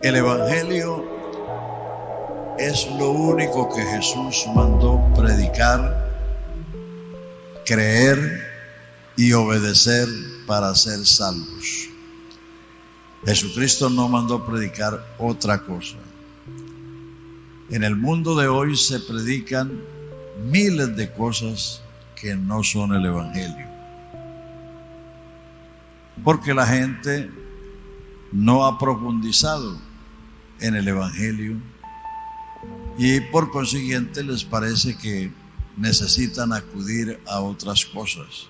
El Evangelio es lo único que Jesús mandó predicar, creer y obedecer para ser salvos. Jesucristo no mandó predicar otra cosa. En el mundo de hoy se predican miles de cosas que no son el Evangelio, porque la gente no ha profundizado en el Evangelio y por consiguiente les parece que necesitan acudir a otras cosas.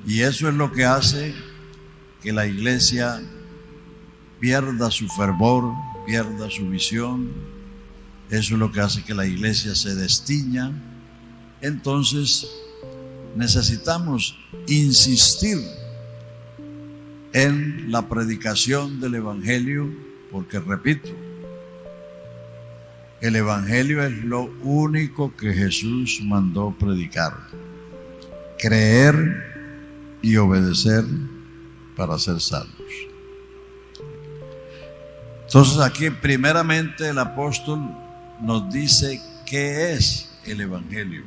Y eso es lo que hace que la iglesia pierda su fervor, pierda su visión. Eso es lo que hace que la iglesia se destiña. Entonces necesitamos insistir en la predicación del Evangelio, porque repito, el Evangelio es lo único que Jesús mandó predicar, creer y obedecer para ser salvos. Entonces aquí primeramente el apóstol nos dice qué es el Evangelio.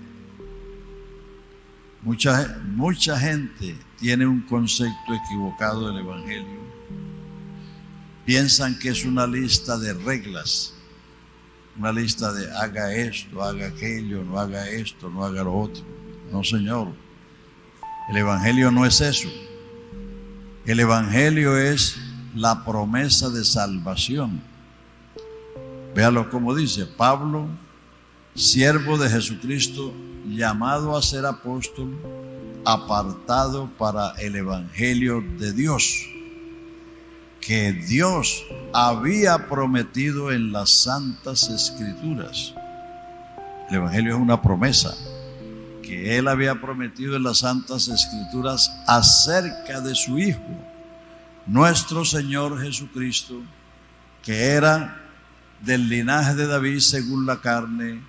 Mucha gente tiene un concepto equivocado del Evangelio. Piensan que es una lista de reglas, una lista de haga esto, haga aquello, no haga esto, no haga lo otro. No, señor. El Evangelio no es eso. El Evangelio es la promesa de salvación. Véalo como dice Pablo, siervo de Jesucristo, llamado a ser apóstol, apartado para el Evangelio de Dios, que Dios había prometido en las Santas Escrituras. El Evangelio es una promesa que Él había prometido en las Santas Escrituras acerca de su Hijo, nuestro Señor Jesucristo, que era del linaje de David según la carne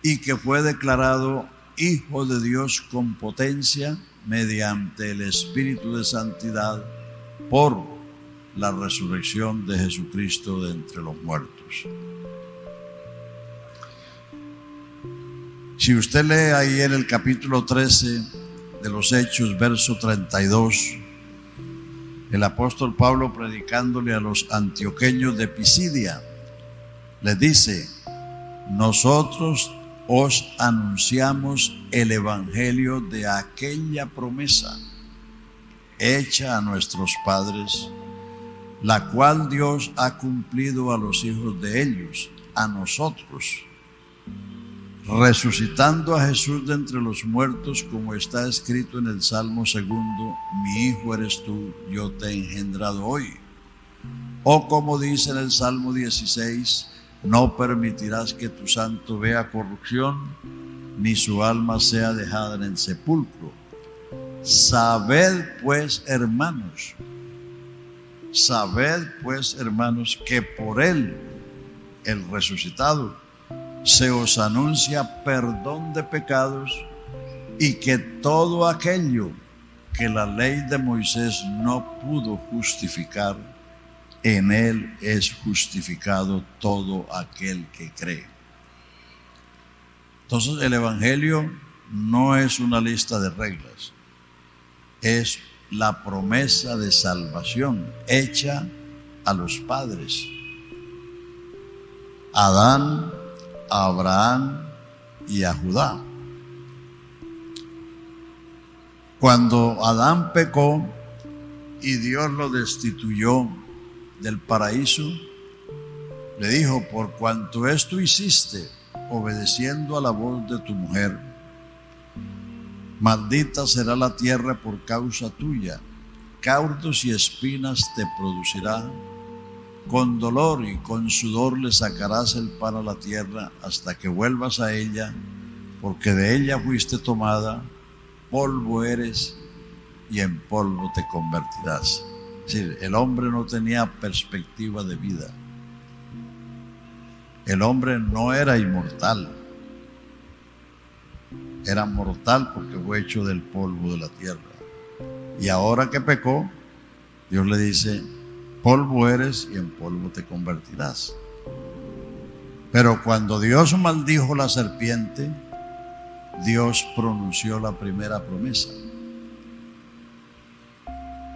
y que fue declarado Hijo de Dios con potencia mediante el Espíritu de Santidad por la resurrección de Jesucristo de entre los muertos. Si usted lee ahí en el capítulo 13 de los Hechos, verso 32, el apóstol Pablo, predicándole a los antioqueños de Pisidia, les dice: nosotros os anunciamos el evangelio de aquella promesa hecha a nuestros padres, la cual Dios ha cumplido a los hijos de ellos, a nosotros, resucitando a Jesús de entre los muertos, como está escrito en el Salmo 2: mi hijo eres tú, yo te he engendrado hoy. O como dice en el Salmo 16: no permitirás que tu santo vea corrupción, ni su alma sea dejada en el sepulcro. Sabed pues, hermanos, que por él, el resucitado, se os anuncia perdón de pecados, y que todo aquello que la ley de Moisés no pudo justificar, en él es justificado todo aquel que cree. Entonces el Evangelio no es una lista de reglas, es la promesa de salvación hecha a los padres, a Adán, a Abraham y a Judá. Cuando Adán pecó y Dios lo destituyó del paraíso, le dijo: por cuanto esto hiciste obedeciendo a la voz de tu mujer, maldita será la tierra por causa tuya, cardos y espinas te producirá, con dolor y con sudor le sacarás el pan a la tierra hasta que vuelvas a ella, porque de ella fuiste tomada, polvo eres y en polvo te convertirás. Es decir, el hombre no tenía perspectiva de vida. El hombre no era inmortal, era mortal porque fue hecho del polvo de la tierra. Y ahora que pecó, Dios le dice: polvo eres y en polvo te convertirás. Pero cuando Dios maldijo la serpiente, Dios pronunció la primera promesa.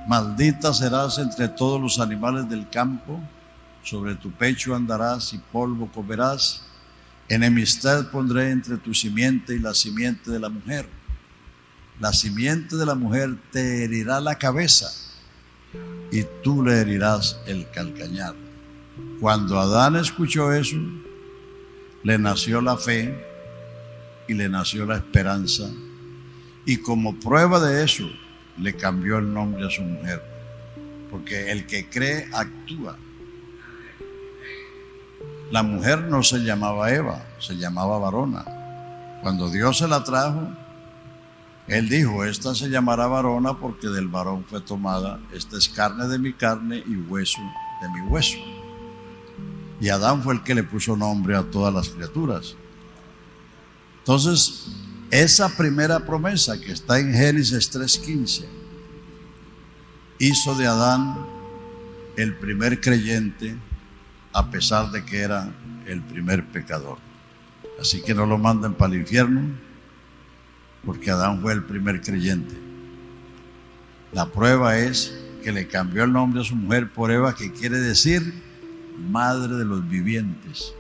Maldita serás entre todos los animales del campo, sobre tu pecho andarás y polvo comerás. Enemistad pondré entre tu simiente y la simiente de la mujer. La simiente de la mujer te herirá la cabeza y tú le herirás el calcañar. Cuando Adán escuchó eso, le nació la fe y le nació la esperanza, y como prueba de eso le cambió el nombre a su mujer, porque el que cree actúa. La mujer no se llamaba Eva, se llamaba varona. Cuando Dios se la trajo, Él dijo: esta se llamará varona porque del varón fue tomada, esta es carne de mi carne y hueso de mi hueso. Y Adán fue el que le puso nombre a todas las criaturas. Entonces, esa primera promesa que está en Génesis 3:15 hizo de Adán el primer creyente, a pesar de que era el primer pecador. Así que no lo manden para el infierno, porque Adán fue el primer creyente. La prueba es que le cambió el nombre a su mujer por Eva, que quiere decir madre de los vivientes,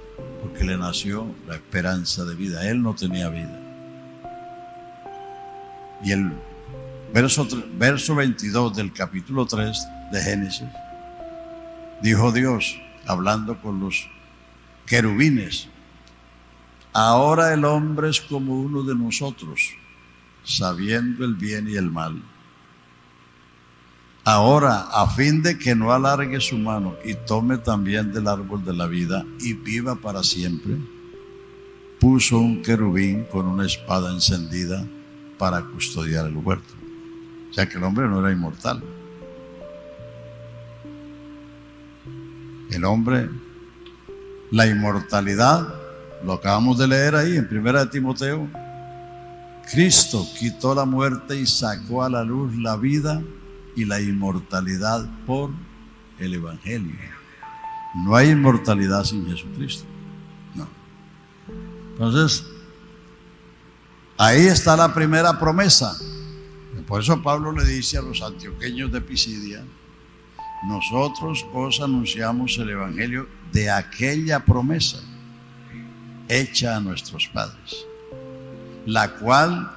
porque le nació la esperanza de vida. Él no tenía vida. Y el verso 22 del capítulo 3 de Génesis, dijo Dios, hablando con los querubines: ahora el hombre es como uno de nosotros, sabiendo el bien y el mal. Ahora, a fin de que no alargue su mano y tome también del árbol de la vida y viva para siempre, puso un querubín con una espada encendida para custodiar el huerto. O sea que el hombre no era inmortal. El hombre, la inmortalidad, lo acabamos de leer ahí en 1 Timoteo. Cristo quitó la muerte y sacó a la luz la vida y la inmortalidad por el Evangelio. No hay inmortalidad sin Jesucristo. No. Entonces, ahí está la primera promesa. Por eso Pablo le dice a los antioqueños de Pisidia: nosotros os anunciamos el Evangelio de aquella promesa hecha a nuestros padres, la cual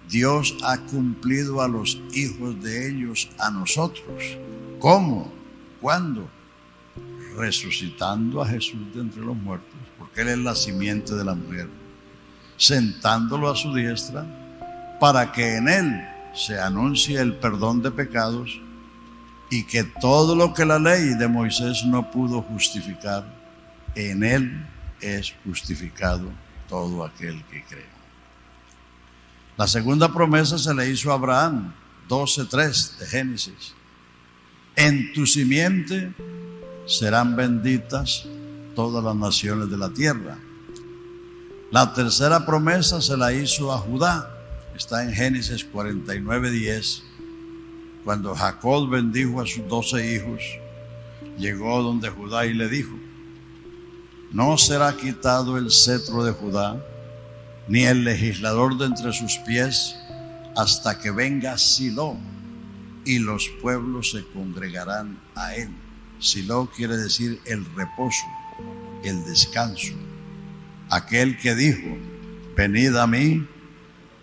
Dios ha cumplido a los hijos de ellos, a nosotros. ¿Cómo? ¿Cuándo? Resucitando a Jesús de entre los muertos, porque Él es la simiente de la mujer, sentándolo a su diestra, para que en Él se anuncie el perdón de pecados, y que todo lo que la ley de Moisés no pudo justificar, en Él es justificado todo aquel que cree. La segunda promesa se le hizo a Abraham, 12:3 de Génesis: en tu simiente serán benditas todas las naciones de la tierra. La tercera promesa se la hizo a Judá, está en Génesis 49:10. Cuando Jacob bendijo a sus 12 hijos, llegó donde Judá y le dijo: no será quitado el cetro de Judá, ni el legislador de entre sus pies, hasta que venga Silo, y los pueblos se congregarán a él. Silo quiere decir el reposo, el descanso. Aquel que dijo: venid a mí,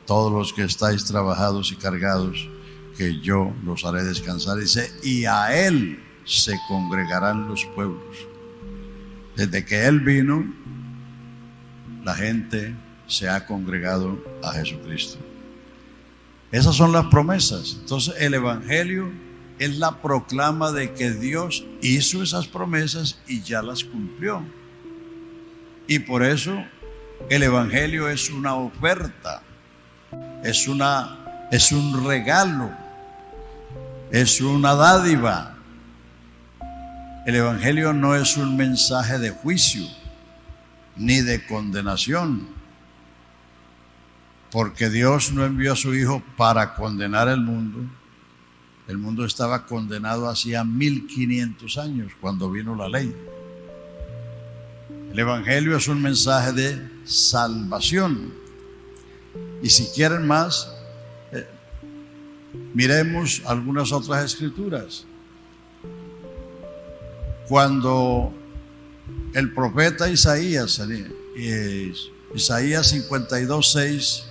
todos los que estáis trabajados y cargados, que yo los haré descansar. Dice: y a él se congregarán los pueblos. Desde que él vino, la gente se ha congregado a Jesucristo. Esas son las promesas. Entonces el Evangelio es la proclama de que Dios hizo esas promesas y ya las cumplió. Y por eso el Evangelio es una oferta, es un regalo, es una dádiva. El Evangelio no es un mensaje de juicio ni de condenación, porque Dios no envió a su Hijo para condenar el mundo, El mundo estaba condenado hacía 1500 años cuando vino la ley. El Evangelio es un mensaje de salvación. Y si quieren más, miremos algunas otras escrituras. Cuando el profeta Isaías 52:6,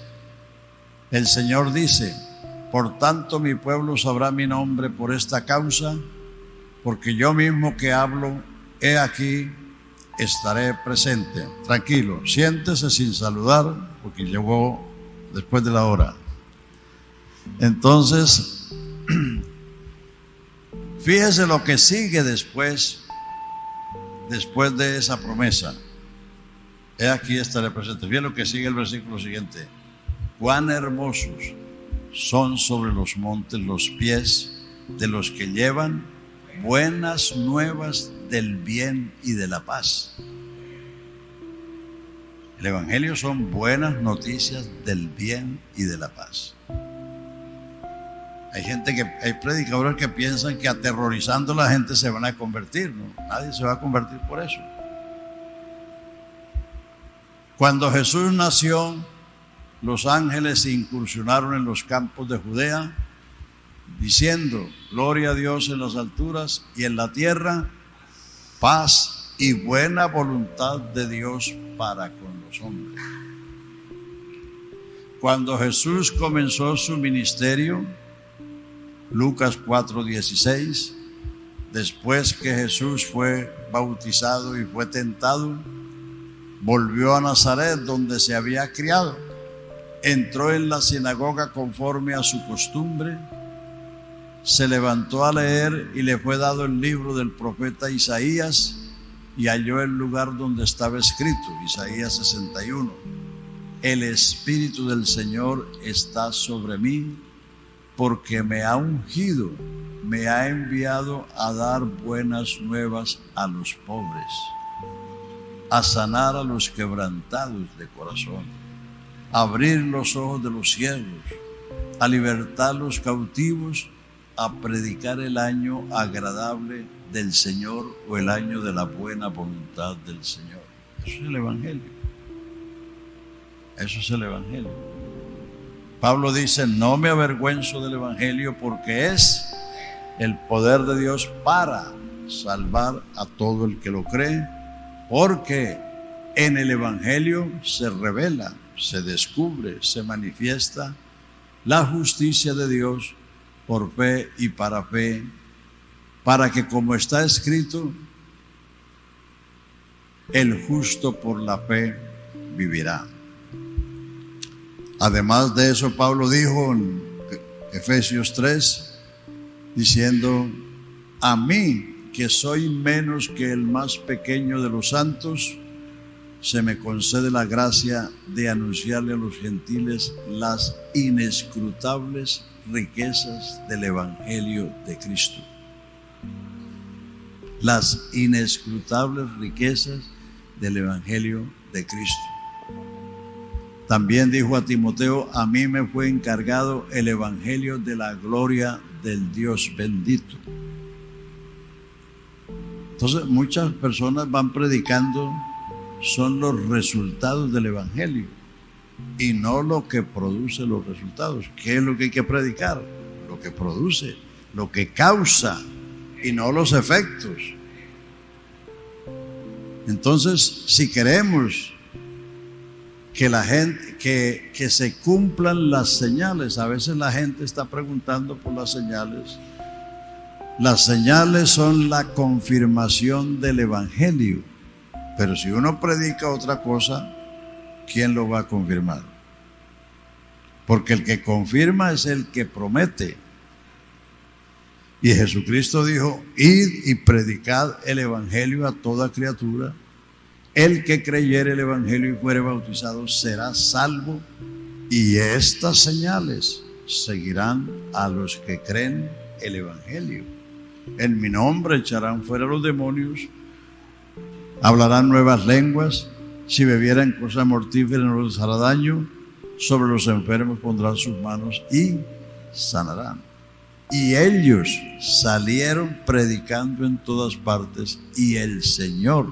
el Señor dice: por tanto mi pueblo sabrá mi nombre por esta causa, porque yo mismo que hablo, he aquí, estaré presente. Tranquilo, siéntese sin saludar, porque llegó después de la hora. Entonces, fíjese lo que sigue después de esa promesa. He aquí estaré presente. Fíjese lo que sigue el versículo siguiente. Cuán hermosos son sobre los montes los pies de los que llevan buenas nuevas del bien y de la paz. El Evangelio son buenas noticias del bien y de la paz. Hay predicadores que piensan que aterrorizando a la gente se van a convertir. No, nadie se va a convertir por eso. Cuando Jesús nació, los ángeles incursionaron en los campos de Judea, diciendo: gloria a Dios en las alturas y en la tierra, paz y buena voluntad de Dios para con los hombres. Cuando Jesús comenzó su ministerio, Lucas 4:16, después que Jesús fue bautizado y fue tentado, volvió a Nazaret, donde se había criado. Entró en la sinagoga conforme a su costumbre, se levantó a leer y le fue dado el libro del profeta Isaías, y halló el lugar donde estaba escrito, Isaías 61, el Espíritu del Señor está sobre mí, porque me ha ungido, me ha enviado a dar buenas nuevas a los pobres, a sanar a los quebrantados de corazón, a abrir los ojos de los ciegos, a libertar los cautivos, a predicar el año agradable del Señor, o el año de la buena voluntad del Señor. Eso es el Evangelio. Eso es el Evangelio. Pablo dice: no me avergüenzo del Evangelio, porque es el poder de Dios para salvar a todo el que lo cree, porque en el Evangelio se revela, se descubre, se manifiesta la justicia de Dios por fe y para fe, para que, como está escrito, el justo por la fe vivirá. Además de eso, Pablo dijo en Efesios 3, diciendo: a mí, que soy menos que el más pequeño de los santos, se me concede la gracia de anunciarle a los gentiles las inescrutables riquezas del Evangelio de Cristo. Las inescrutables riquezas del Evangelio de Cristo. También dijo a Timoteo: a mí me fue encargado el Evangelio de la gloria del Dios bendito. Entonces, muchas personas van predicando, son los resultados del Evangelio y no lo que produce los resultados. ¿Qué es lo que hay que predicar? Lo que produce, lo que causa, y no los efectos. Entonces, si queremos que la gente, que se cumplan las señales, a veces la gente está preguntando por las señales. Las señales son la confirmación del Evangelio, pero si uno predica otra cosa, ¿quién lo va a confirmar? Porque el que confirma es el que promete. Y Jesucristo dijo: id y predicad el Evangelio a toda criatura. El que creyere el Evangelio y fuere bautizado será salvo, y estas señales seguirán a los que creen el Evangelio. En mi nombre echarán fuera los demonios, hablarán nuevas lenguas, si bebieran cosa mortífera no les hará daño, sobre los enfermos pondrán sus manos y sanarán. Y ellos salieron predicando en todas partes, y el Señor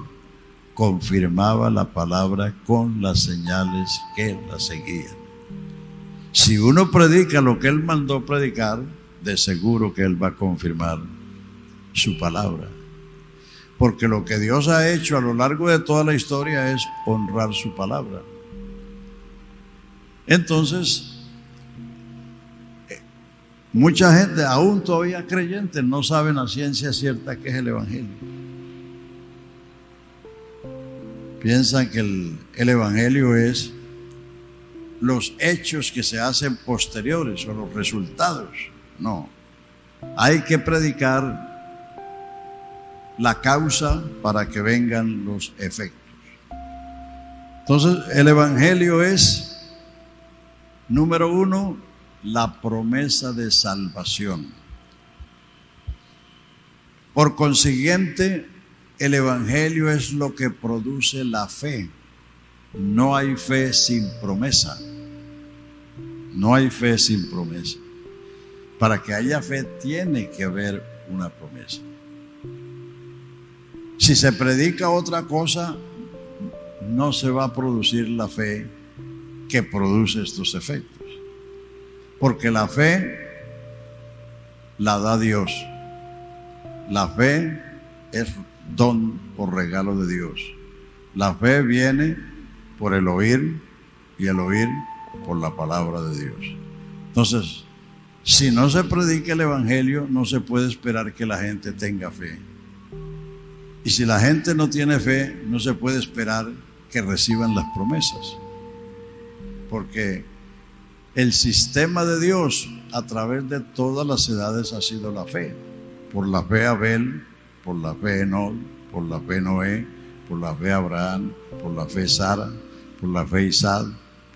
confirmaba la palabra con las señales que la seguían. Si uno predica lo que Él mandó predicar, de seguro que Él va a confirmar su palabra. Porque lo que Dios ha hecho a lo largo de toda la historia es honrar su palabra. Entonces, mucha gente, aún todavía creyentes, no saben a ciencia cierta qué es el Evangelio. Piensan que el Evangelio es los hechos que se hacen posteriores o los resultados. No, hay que predicar la causa para que vengan los efectos. Entonces, el Evangelio es, número uno, la promesa de salvación. Por consiguiente, el Evangelio es lo que produce la fe. No hay fe sin promesa. No hay fe sin promesa. Para que haya fe tiene que haber una promesa. Si se predica otra cosa, no se va a producir la fe que produce estos efectos. Porque la fe la da Dios. La fe es don por regalo de Dios. La fe viene por el oír, y el oír por la palabra de Dios. Entonces, si no se predica el Evangelio, no se puede esperar que la gente tenga fe. Y si la gente no tiene fe, no se puede esperar que reciban las promesas. Porque el sistema de Dios a través de todas las edades ha sido la fe. Por la fe Abel, por la fe Enoc, por la fe Noé, por la fe Abraham, por la fe Sara, por la fe Isaac,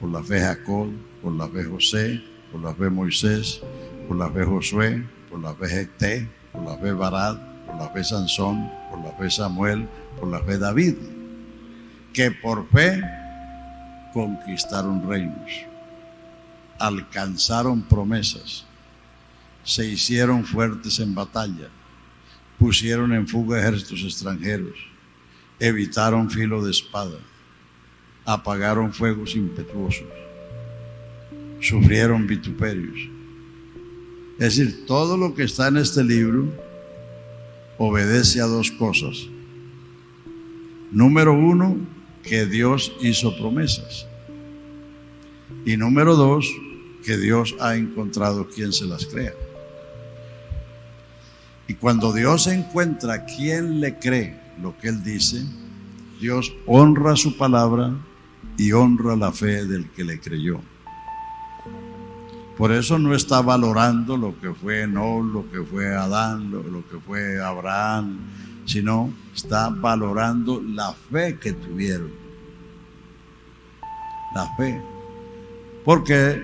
por la fe Jacob, por la fe José, por la fe Moisés, por la fe Josué, por la fe Jefté, por la fe Barak, por la fe Sansón, por la fe Samuel, por la fe David, que por fe conquistaron reinos, alcanzaron promesas, se hicieron fuertes en batalla, pusieron en fuga ejércitos extranjeros, evitaron filo de espada, apagaron fuegos impetuosos, sufrieron vituperios. Es decir, todo lo que está en este libro obedece a dos cosas. Número uno, que Dios hizo promesas. Y número dos, que Dios ha encontrado quien se las crea. Y cuando Dios encuentra quien le cree lo que Él dice, Dios honra su palabra y honra la fe del que le creyó. Por eso no está valorando lo que fue Enoc, lo que fue Adán, lo que fue Abraham, sino está valorando la fe que tuvieron. La fe. Porque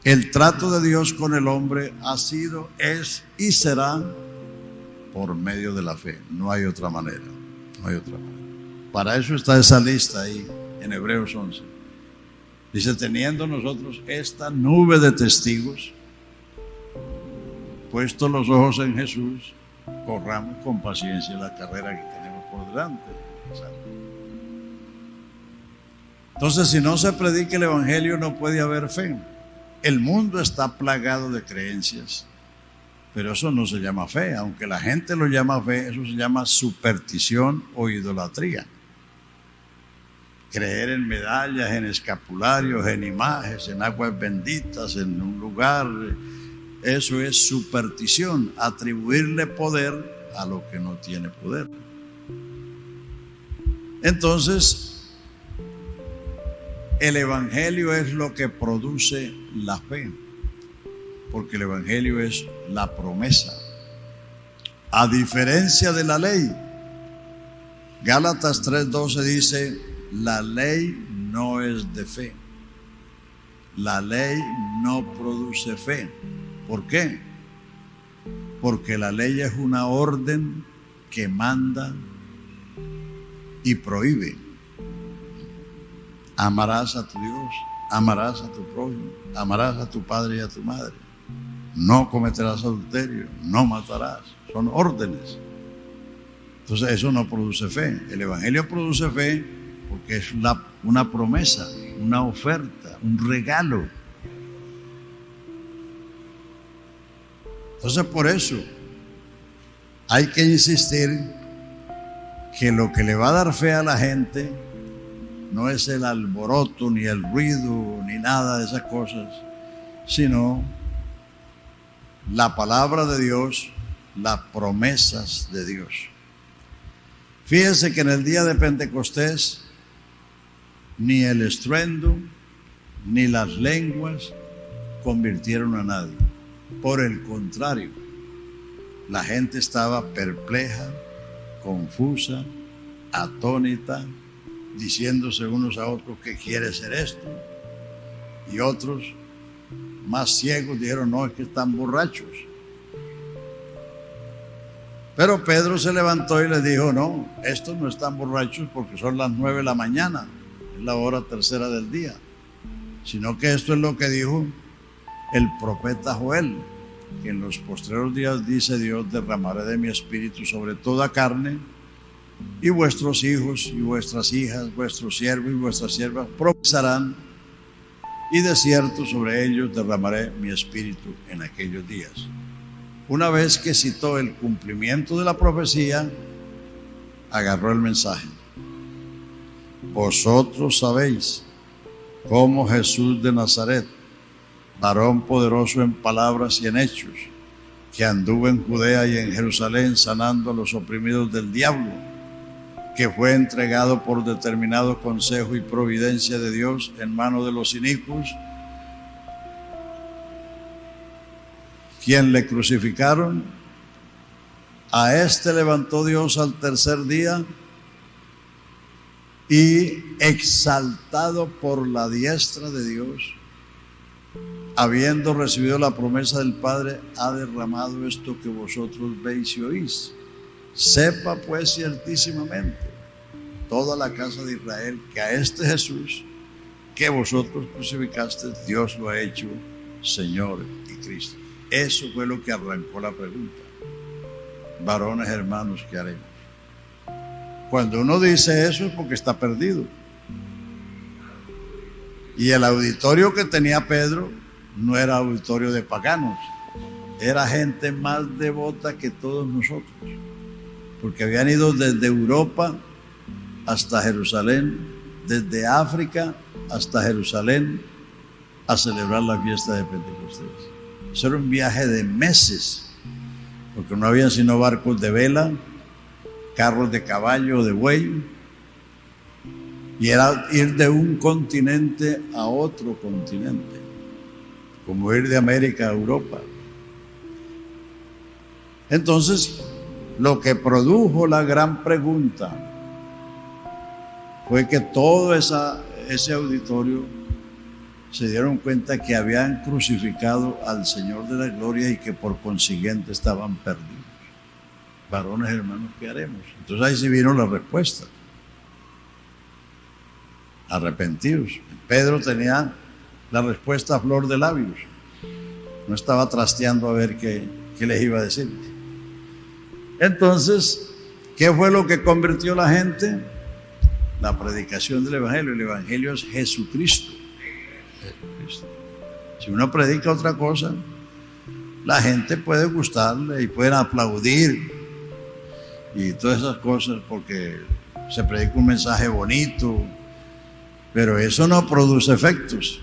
el trato de Dios con el hombre ha sido, es y será por medio de la fe. No hay otra manera. No hay otra manera. Para eso está esa lista ahí en Hebreos 11. Dice, teniendo nosotros esta nube de testigos, puestos los ojos en Jesús, corramos con paciencia la carrera que tenemos por delante. Entonces, si no se predica el Evangelio, no puede haber fe. El mundo está plagado de creencias, pero eso no se llama fe. Aunque la gente lo llama fe, eso se llama superstición o idolatría. Creer en medallas, en escapularios, en imágenes, en aguas benditas, en un lugar, eso es superstición, atribuirle poder a lo que no tiene poder. Entonces, el Evangelio es lo que produce la fe, porque el Evangelio es la promesa. A diferencia de la ley, Gálatas 3:12 dice, la ley no es de fe. La ley no produce fe. ¿Por qué? Porque la ley es una orden que manda y prohíbe. Amarás a tu Dios, amarás a tu prójimo, amarás a tu padre y a tu madre. no cometerás adulterio, no matarás. Son órdenes. Entonces eso no produce fe. El Evangelio produce fe porque es una promesa, una oferta, un regalo. Entonces por eso hay que insistir que lo que le va a dar fe a la gente no es el alboroto, ni el ruido, ni nada de esas cosas, sino la palabra de Dios, las promesas de Dios. Fíjense que en el día de Pentecostés ni el estruendo ni las lenguas convirtieron a nadie. Por el contrario, la gente estaba perpleja, confusa, atónita, diciéndose unos a otros que quiere ser esto, y otros más ciegos dijeron: no, es que están borrachos. Pero Pedro se levantó y les dijo: no, estos no están borrachos porque son las 9 de la mañana, es la hora tercera del día, sino que esto es lo que dijo el profeta Joel, que en los postreros días dice Dios: derramaré de mi espíritu sobre toda carne, y vuestros hijos y vuestras hijas, vuestros siervos y vuestras siervas profetizarán, y de cierto sobre ellos derramaré mi espíritu en aquellos días. Una vez que citó el cumplimiento de la profecía, agarró el mensaje. Vosotros sabéis cómo Jesús de Nazaret, varón poderoso en palabras y en hechos, que anduvo en Judea y en Jerusalén sanando a los oprimidos del diablo, que fue entregado por determinado consejo y providencia de Dios en manos de los inicuos, quien le crucificaron. A este levantó Dios al tercer día, y exaltado por la diestra de Dios, habiendo recibido la promesa del Padre, ha derramado esto que vosotros veis y oís. Sepa pues ciertísimamente toda la casa de Israel que a este Jesús que vosotros crucificasteis, Dios lo ha hecho Señor y Cristo. Eso fue lo que arrancó la pregunta. Varones, hermanos, ¿qué haremos? Cuando uno dice eso es porque está perdido. Y el auditorio que tenía Pedro no era auditorio de paganos, era gente más devota que todos nosotros, porque habían ido desde Europa hasta Jerusalén, desde África hasta Jerusalén, a celebrar la fiesta de Pentecostés. Eso era un viaje de meses, porque no había sino barcos de vela, carros de caballo o de buey, y era ir de un continente a otro continente, como ir de América a Europa. Entonces, lo que produjo la gran pregunta fue que todo ese auditorio se dieron cuenta que habían crucificado al Señor de la gloria y que por consiguiente estaban perdidos. Varones, hermanos, ¿qué haremos? Entonces ahí sí vino la respuesta. Arrepentidos. Pedro tenía la respuesta a flor de labios. No estaba trasteando a ver qué les iba a decir. Entonces, ¿qué fue lo que convirtió a la gente? La predicación del Evangelio. El Evangelio es Jesucristo. Jesucristo. Si uno predica otra cosa, la gente puede gustarle y pueden aplaudir y todas esas cosas porque se predica un mensaje bonito, pero eso no produce efectos.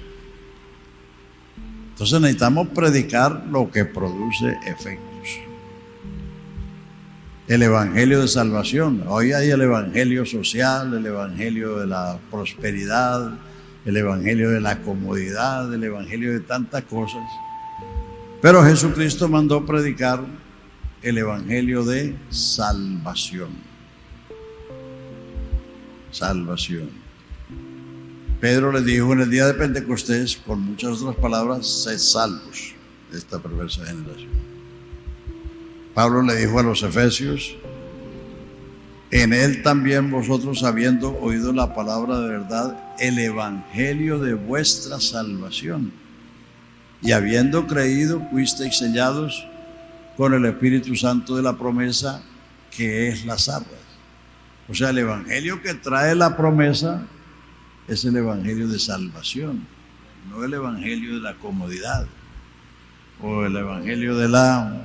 Entonces necesitamos predicar lo que produce efectos. El evangelio de salvación. Hoy hay el evangelio social, el evangelio de la prosperidad, el evangelio de la comodidad, el evangelio de tantas cosas. Pero Jesucristo mandó predicar el evangelio de salvación. Salvación. Pedro les dijo en el día de Pentecostés, con muchas otras palabras: sed salvos de esta perversa generación. Pablo le dijo a los efesios: en él también vosotros, habiendo oído la palabra de verdad, el evangelio de vuestra salvación, y habiendo creído, fuisteis sellados con el Espíritu Santo de la promesa, que es las arras. O sea, el evangelio que trae la promesa es el evangelio de salvación, no el evangelio de la comodidad o el evangelio de la,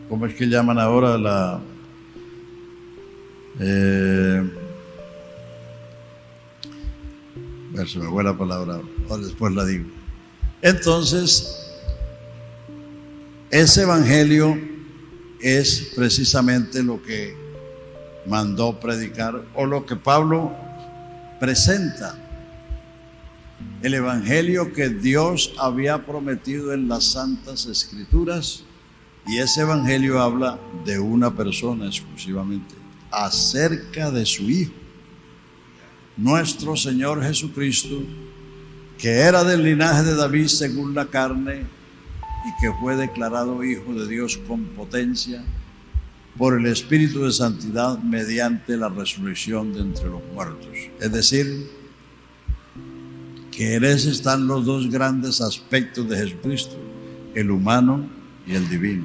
¿cómo es que llaman ahora? Se me fue la palabra, después la digo. Entonces, ese evangelio es precisamente lo que mandó predicar, o lo que Pablo presenta, el evangelio que Dios había prometido en las Santas Escrituras. Y ese evangelio habla de una persona exclusivamente, acerca de su Hijo, nuestro Señor Jesucristo, que era del linaje de David según la carne y que fue declarado Hijo de Dios con potencia por el Espíritu de Santidad mediante la resurrección de entre los muertos. Es decir, que en ese están los dos grandes aspectos de Jesucristo, el humano y el divino.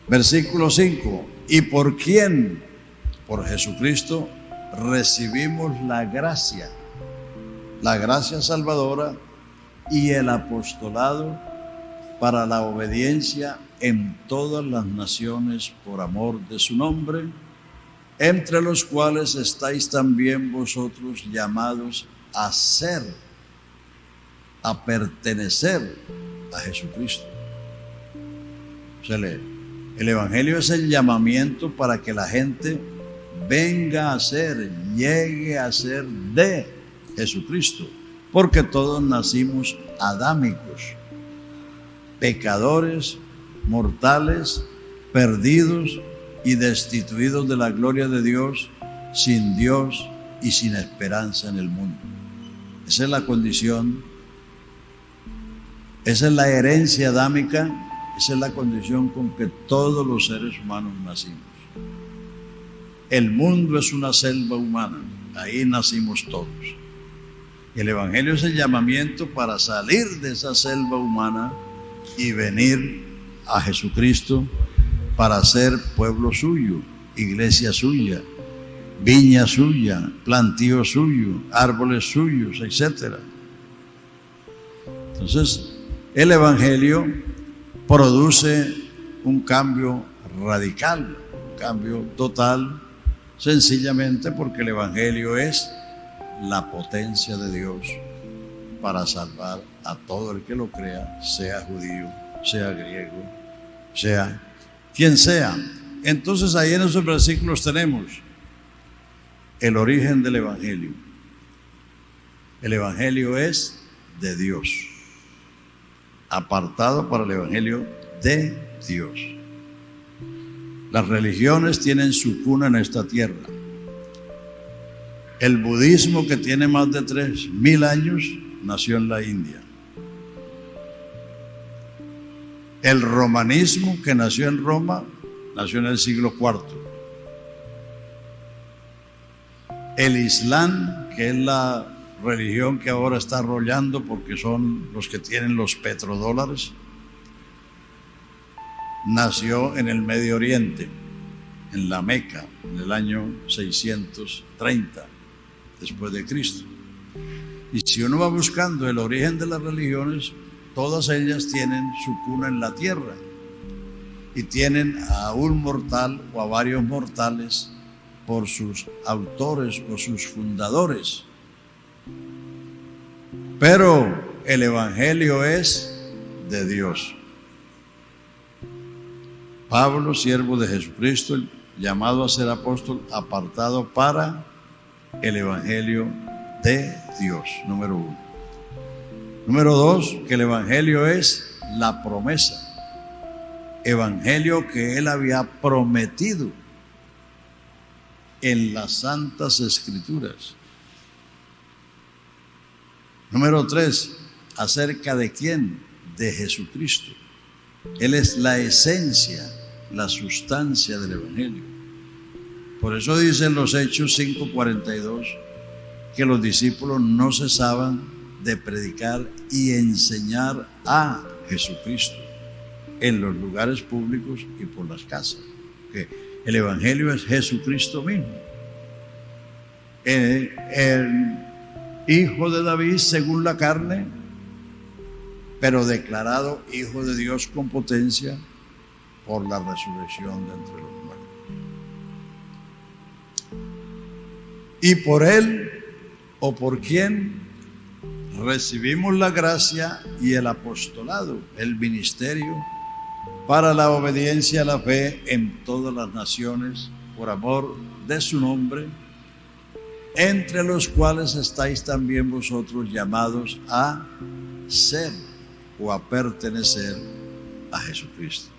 Versículo 5. ¿Y por quién? Por Jesucristo recibimos la gracia salvadora y el apostolado para la obediencia en todas las naciones por amor de su nombre, entre los cuales estáis también vosotros llamados a ser, a pertenecer a Jesucristo. O sea, el evangelio es el llamamiento para que la gente venga a ser, llegue a ser de Jesucristo, porque todos nacimos adámicos, pecadores, mortales, perdidos y destituidos de la gloria de Dios, sin Dios y sin esperanza en el mundo. Esa es la condición, esa es la herencia adámica, esa es la condición con que todos los seres humanos nacimos. El mundo es una selva humana, ahí nacimos todos. El evangelio es el llamamiento para salir de esa selva humana y venir a Jesucristo para ser pueblo suyo, iglesia suya, viña suya, plantío suyo, árboles suyos, etc. Entonces, el evangelio produce un cambio radical, un cambio total, sencillamente porque el evangelio es la potencia de Dios para salvar a todo el que lo crea, sea judío, sea griego, sea quien sea. Entonces ahí en esos versículos tenemos el origen del evangelio. El evangelio es de Dios, apartado para el evangelio de Dios. Las religiones tienen su cuna en esta tierra. El budismo, que tiene más de 3000 años, nació en la India. El romanismo, que nació en Roma, nació en el siglo IV. El Islam, que es la religión que ahora está arrollando porque son los que tienen los petrodólares, nació en el Medio Oriente, en la Meca, en el año 630 después de Cristo. Y si uno va buscando el origen de las religiones, todas ellas tienen su cuna en la tierra y tienen a un mortal o a varios mortales por sus autores o sus fundadores. Pero el evangelio es de Dios. Pablo, siervo de Jesucristo, llamado a ser apóstol, apartado para el evangelio de Dios, número 1. Número 2, que el evangelio es la promesa, evangelio que él había prometido en las Santas Escrituras. Número 3, acerca de quién, de Jesucristo. Él es la esencia, la sustancia del evangelio. Por eso dice en los Hechos 5:42 que los discípulos no cesaban de predicar y enseñar a Jesucristo en los lugares públicos y por las casas. Que el Evangelio es Jesucristo mismo. El hijo de David según la carne, pero declarado hijo de Dios con potencia por la resurrección de entre los muertos. Y por él, o por quien, recibimos la gracia y el apostolado, el ministerio, para la obediencia a la fe en todas las naciones, por amor de su nombre, entre los cuales estáis también vosotros llamados a ser o a pertenecer a Jesucristo.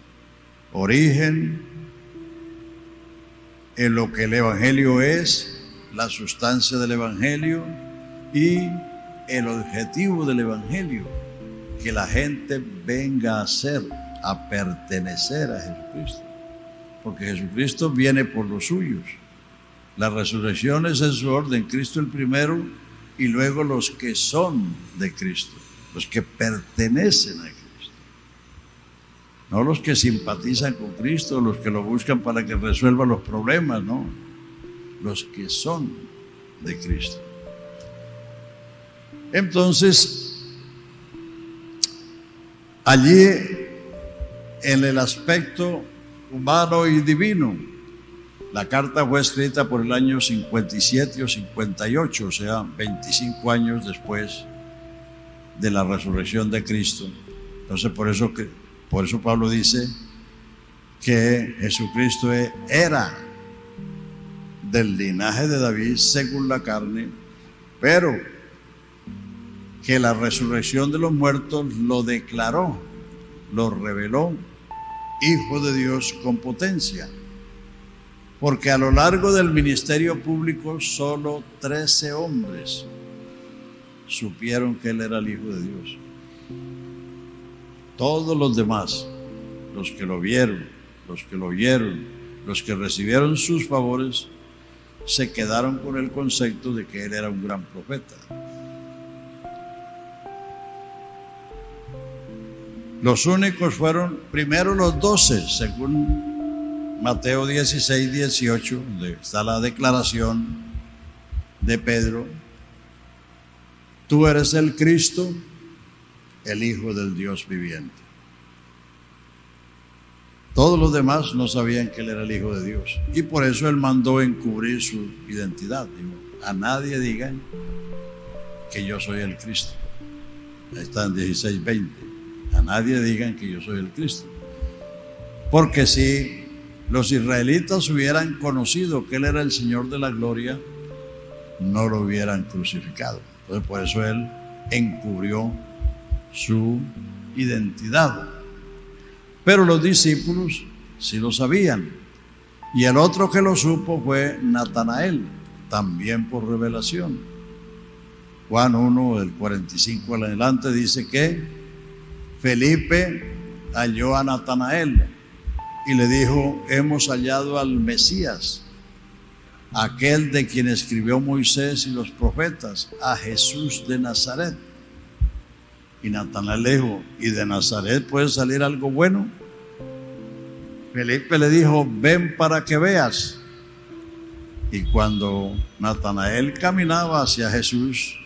Origen en lo que el Evangelio es, la sustancia del Evangelio y el objetivo del Evangelio, que la gente venga a ser, a pertenecer a Jesucristo, porque Jesucristo viene por los suyos. La resurrección es en su orden, Cristo el primero y luego los que son de Cristo, los que pertenecen a Cristo. No los que simpatizan con Cristo, los que lo buscan para que resuelva los problemas, no. Los que son de Cristo. Entonces, allí en el aspecto humano y divino, la carta fue escrita por el año 57 o 58, o sea, 25 años después de la resurrección de Cristo. Entonces, por eso Pablo dice que Jesucristo era del linaje de David según la carne, pero que la resurrección de los muertos lo declaró, lo reveló, Hijo de Dios con potencia. Porque a lo largo del ministerio público solo 13 hombres supieron que él era el Hijo de Dios. Todos los demás, los que lo vieron, los que lo oyeron, los que recibieron sus favores, se quedaron con el concepto de que él era un gran profeta. Los únicos fueron primero los 12, según Mateo 16, 18, donde está la declaración de Pedro: tú eres el Cristo, el Hijo del Dios viviente. Todos los demás no sabían que él era el Hijo de Dios, y por eso él mandó encubrir su identidad. Dijo: a nadie digan que yo soy el Cristo. Ahí está en 16, 20. A nadie digan que yo soy el Cristo. Porque si los israelitas hubieran conocido que él era el Señor de la gloria, no lo hubieran crucificado. Entonces, por eso él encubrió su identidad. Pero los discípulos sí lo sabían. Y el otro que lo supo fue Natanael, también por revelación. Juan 1, del 45 en adelante, dice que Felipe halló a Natanael y le dijo: hemos hallado al Mesías, aquel de quien escribió Moisés y los profetas, a Jesús de Nazaret. Y Natanael le dijo: ¿y de Nazaret puede salir algo bueno? Felipe le dijo: ven para que veas. Y cuando Natanael caminaba hacia Jesús,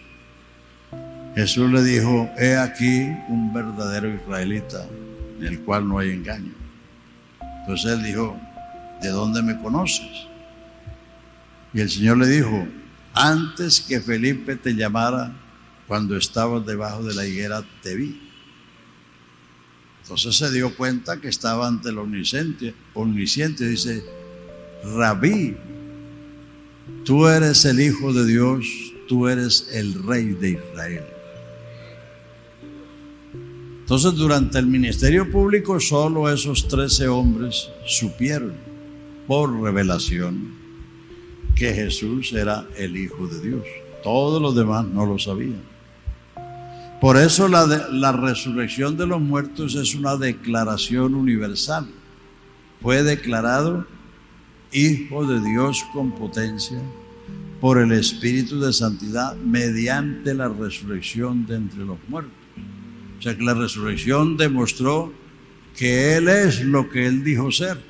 Jesús le dijo: he aquí un verdadero israelita, en el cual no hay engaño. Entonces él dijo: ¿de dónde me conoces? Y el Señor le dijo: antes que Felipe te llamara, cuando estabas debajo de la higuera, te vi. Entonces se dio cuenta que estaba ante el omnisciente. Dice: Rabí, tú eres el Hijo de Dios, tú eres el Rey de Israel. Entonces, durante el ministerio público, solo esos 13 hombres supieron por revelación que Jesús era el Hijo de Dios. Todos los demás no lo sabían. Por eso la resurrección de los muertos es una declaración universal. Fue declarado Hijo de Dios con potencia por el Espíritu de Santidad mediante la resurrección de entre los muertos. O sea que la resurrección demostró que Él es lo que Él dijo ser,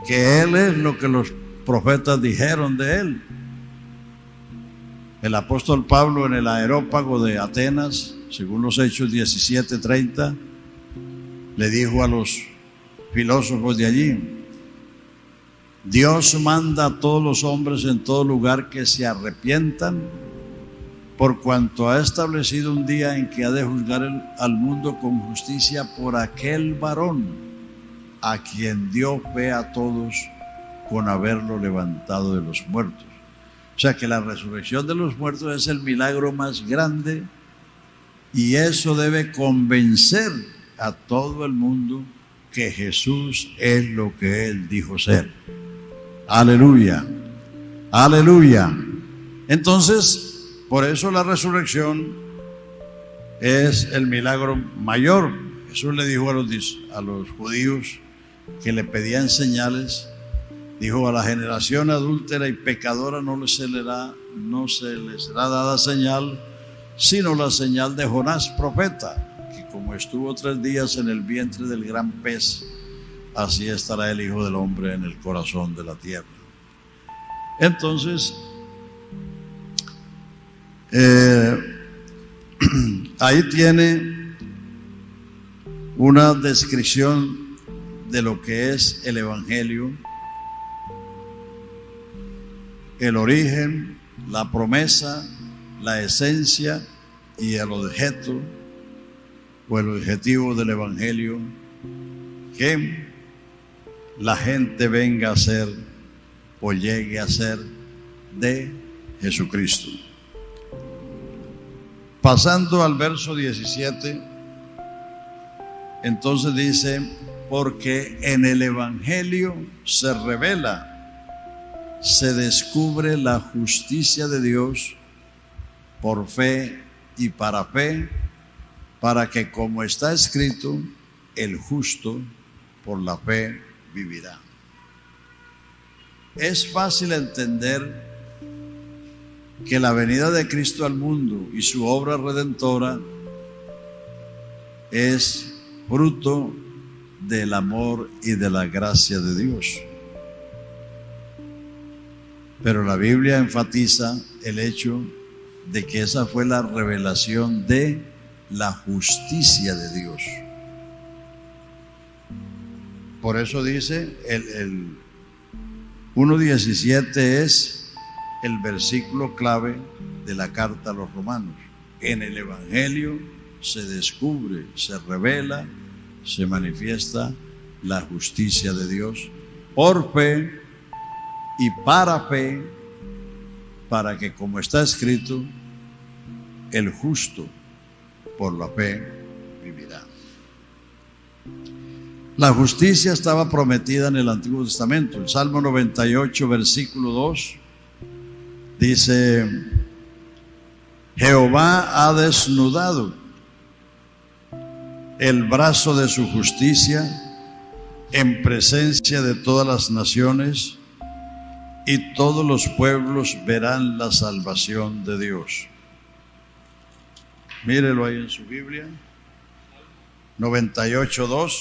que Él es lo que los profetas dijeron de Él. El apóstol Pablo en el Areópago de Atenas, según los Hechos 17:30, le dijo a los filósofos de allí: Dios manda a todos los hombres en todo lugar que se arrepientan, por cuanto ha establecido un día en que ha de juzgar al mundo con justicia por aquel varón a quien dio fe a todos con haberlo levantado de los muertos. O sea que la resurrección de los muertos es el milagro más grande, y eso debe convencer a todo el mundo que Jesús es lo que Él dijo ser. Aleluya, aleluya. Entonces, por eso la resurrección es el milagro mayor. Jesús le dijo a los judíos que le pedían señales, dijo: a la generación adúltera y pecadora no se les será dada señal, sino la señal de Jonás profeta, que como estuvo 3 días en el vientre del gran pez, así estará el Hijo del Hombre en el corazón de la tierra. Entonces, ahí tiene una descripción de lo que es el Evangelio, el origen, la promesa, la esencia y el objeto o el objetivo del Evangelio, que la gente venga a ser o llegue a ser de Jesucristo. Pasando al verso 17, entonces dice: porque en el Evangelio se revela, se descubre la justicia de Dios por fe y para fe, para que, como está escrito, el justo por la fe vivirá. Es fácil entender que la venida de Cristo al mundo y su obra redentora es fruto del amor y de la gracia de Dios. Pero la Biblia enfatiza el hecho de que esa fue la revelación de la justicia de Dios. Por eso dice el 1:17 es el versículo clave de la carta a los romanos. En el Evangelio se descubre, se revela, se manifiesta la justicia de Dios por fe y para fe, para que, como está escrito, el justo por la fe vivirá. La justicia estaba prometida en el Antiguo Testamento. El Salmo 98, versículo 2, dice: Jehová ha desnudado el brazo de su justicia en presencia de todas las naciones, y todos los pueblos verán la salvación de Dios. Mírelo ahí en su Biblia, 98:2.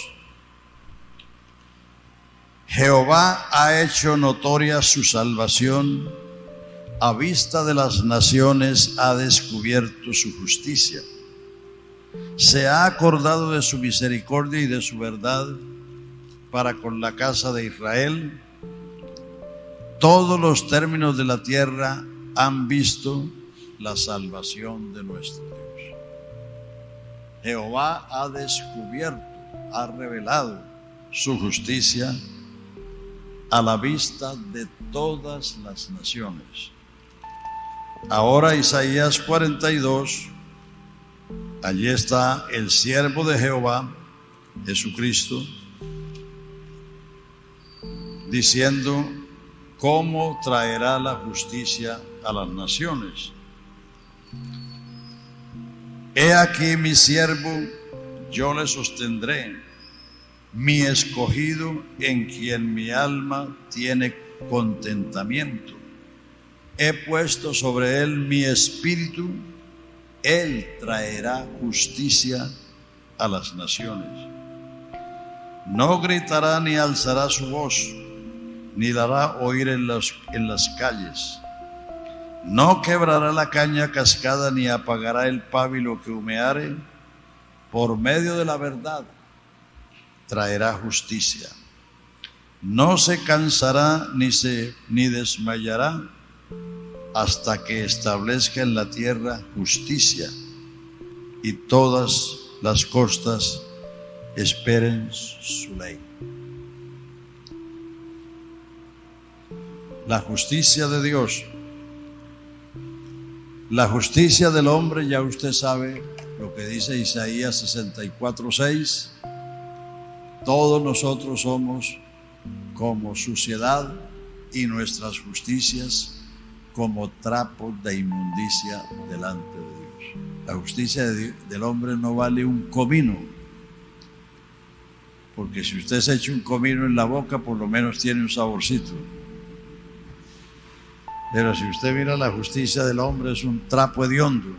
Jehová ha hecho notoria su salvación, a vista de las naciones ha descubierto su justicia. Se ha acordado de su misericordia y de su verdad para con la casa de Israel. Todos los términos de la tierra han visto la salvación de nuestro Dios. Jehová ha descubierto, ha revelado su justicia a la vista de todas las naciones. Ahora Isaías 42, allí está el siervo de Jehová, Jesucristo, diciendo cómo traerá la justicia a las naciones. He aquí mi siervo, yo le sostendré, mi escogido en quien mi alma tiene contentamiento. he puesto sobre él mi espíritu, él traerá justicia a las naciones. No gritará ni alzará su voz, ni la hará oír en las calles. No quebrará la caña cascada, ni apagará el pábilo que humeare. Por medio de la verdad traerá justicia. No se cansará ni desmayará hasta que establezca en la tierra justicia y todas las costas esperen su ley. La justicia de Dios. La justicia del hombre, ya usted sabe lo que dice Isaías 64:6. Todos nosotros somos como suciedad y nuestras justicias como trapos de inmundicia delante de Dios. La justicia del hombre no vale un comino, porque si usted se echa un comino en la boca, por lo menos tiene un saborcito. Pero si usted mira la justicia del hombre, es un trapo hediondo.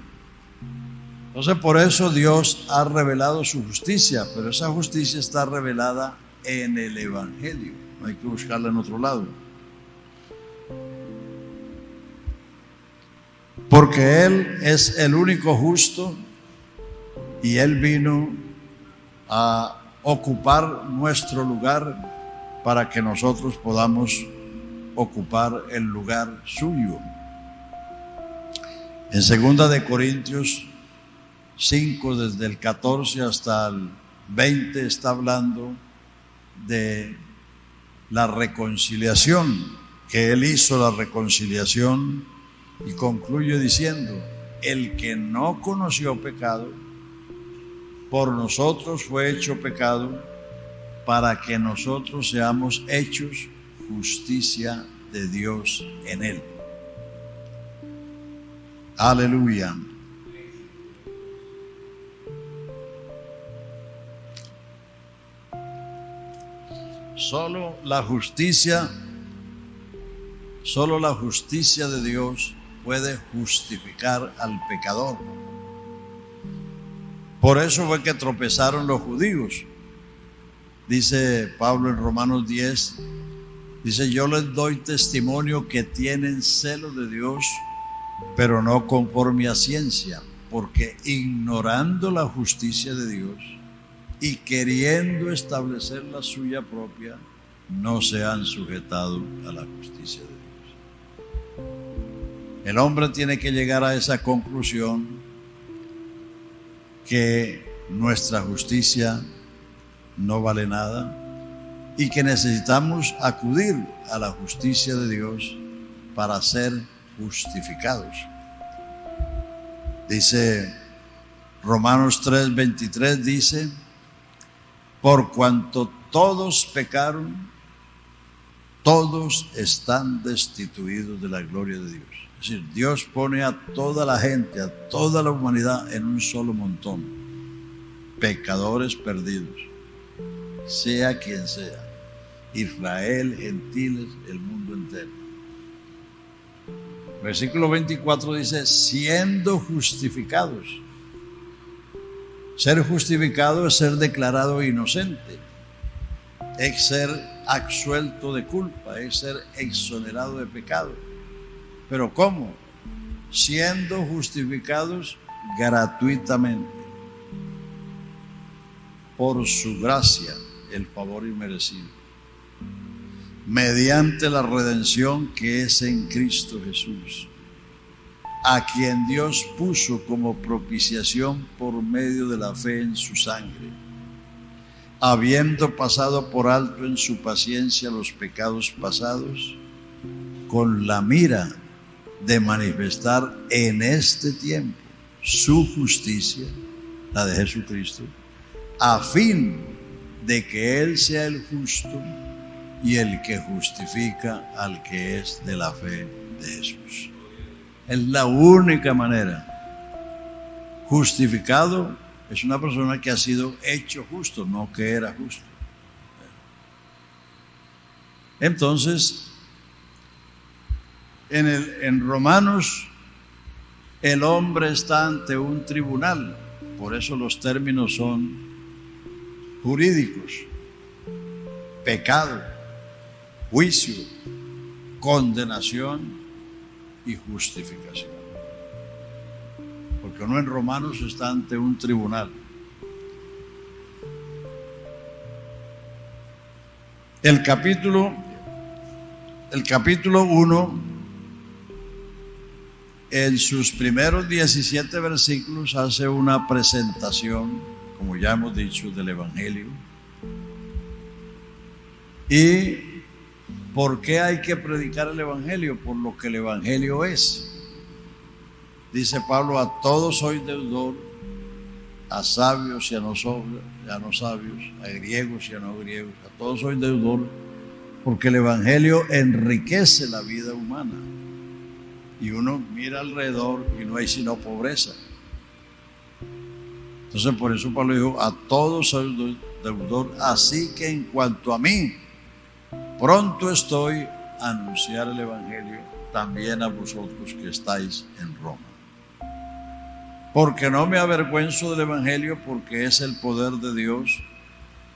Entonces, por eso Dios ha revelado su justicia, pero esa justicia está revelada en el Evangelio. No hay que buscarla en otro lado. Porque Él es el único justo y Él vino a ocupar nuestro lugar para que nosotros podamos ocupar el lugar suyo. En 2 de Corintios 5, desde el 14 hasta el 20, está hablando de la reconciliación, que Él hizo la reconciliación, y concluye diciendo: el que no conoció pecado, por nosotros fue hecho pecado, para que nosotros seamos hechos justicia de Dios en él. Aleluya. Solo la justicia de Dios puede justificar al pecador. Por eso fue que tropezaron los judíos. Dice Pablo en Romanos 10, dice: yo les doy testimonio que tienen celo de Dios, pero no conforme a ciencia, porque ignorando la justicia de Dios y queriendo establecer la suya propia, no se han sujetado a la justicia de Dios. El hombre tiene que llegar a esa conclusión, que nuestra justicia no vale nada y que necesitamos acudir a la justicia de Dios para ser justificados. Dice Romanos 3:23, dice: por cuanto todos pecaron, todos están destituidos de la gloria de Dios. Es decir, Dios pone a toda la gente, a toda la humanidad en un solo montón, pecadores perdidos, sea quien sea, Israel, gentiles, el mundo entero. Versículo 24 dice: siendo justificados. Ser justificado es ser declarado inocente, es ser absuelto de culpa, es ser exonerado de pecado. ¿Pero cómo? Siendo justificados gratuitamente, por su gracia, el favor inmerecido, mediante la redención que es en Cristo Jesús, a quien Dios puso como propiciación por medio de la fe en su sangre, habiendo pasado por alto en su paciencia los pecados pasados, con la mira de manifestar en este tiempo su justicia, la de Jesucristo, a fin de que Él sea el justo y el que justifica al que es de la fe de Jesús. Es la única manera. Justificado es una persona que ha sido hecho justo, no que era justo. Entonces, En Romanos, el hombre está ante un tribunal, por eso los términos son jurídicos: pecado, juicio, condenación y justificación. Porque uno en Romanos está ante un tribunal. El capítulo 1, en sus primeros 17 versículos, hace una presentación, como ya hemos dicho, del Evangelio. ¿Y por qué hay que predicar el Evangelio? Por lo que el Evangelio es. Dice Pablo: a todos soy deudor, a sabios y a no sabios, a griegos y a no griegos, a todos soy deudor, porque el Evangelio enriquece la vida humana. Y uno mira alrededor y no hay sino pobreza. Entonces por eso Pablo dijo: a todos soy deudor, así que en cuanto a mí, pronto estoy a anunciar el Evangelio también a vosotros que estáis en Roma. Porque no me avergüenzo del Evangelio, porque es el poder de Dios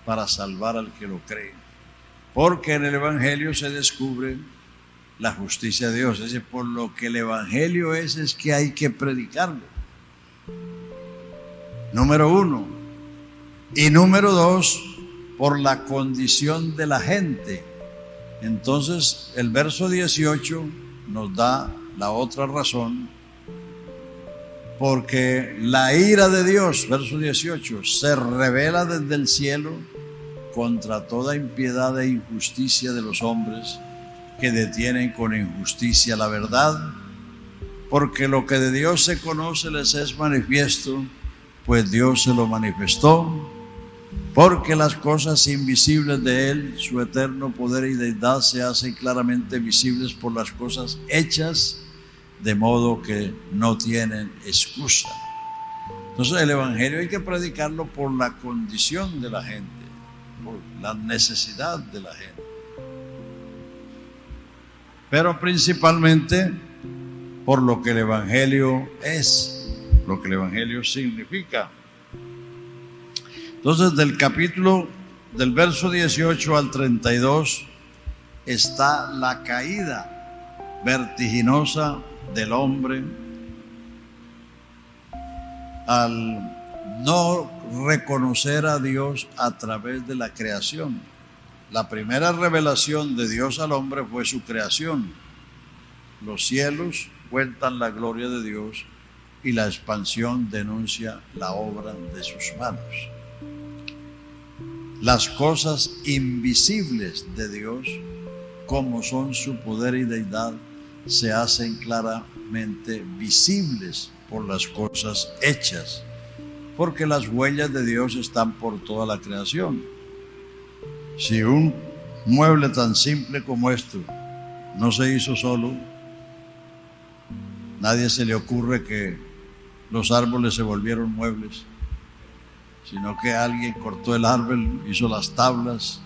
para salvar al que lo cree. Porque en el Evangelio se descubre la justicia de Dios. Es decir, por lo que el Evangelio es que hay que predicarlo. Número 1. Y número 2, por la condición de la gente. Entonces el verso 18 nos da la otra razón. Porque la ira de Dios, verso 18, se revela desde el cielo contra toda impiedad e injusticia de los hombres que detienen con injusticia la verdad, porque lo que de Dios se conoce les es manifiesto, pues Dios se lo manifestó, porque las cosas invisibles de Él, su eterno poder y deidad, se hacen claramente visibles por las cosas hechas, de modo que no tienen excusa. Entonces el Evangelio hay que predicarlo por la condición de la gente, por la necesidad de la gente, pero principalmente por lo que el Evangelio es, lo que el Evangelio significa. Entonces del verso 18 al 32 está la caída vertiginosa del hombre al no reconocer a Dios a través de la creación. La primera revelación de Dios al hombre fue su creación. Los cielos cuentan la gloria de Dios y la expansión denuncia la obra de sus manos. Las cosas invisibles de Dios, como son su poder y deidad, se hacen claramente visibles por las cosas hechas, porque las huellas de Dios están por toda la creación. Si un mueble tan simple como esto no se hizo solo, nadie se le ocurre que los árboles se volvieron muebles, sino que alguien cortó el árbol, hizo las tablas,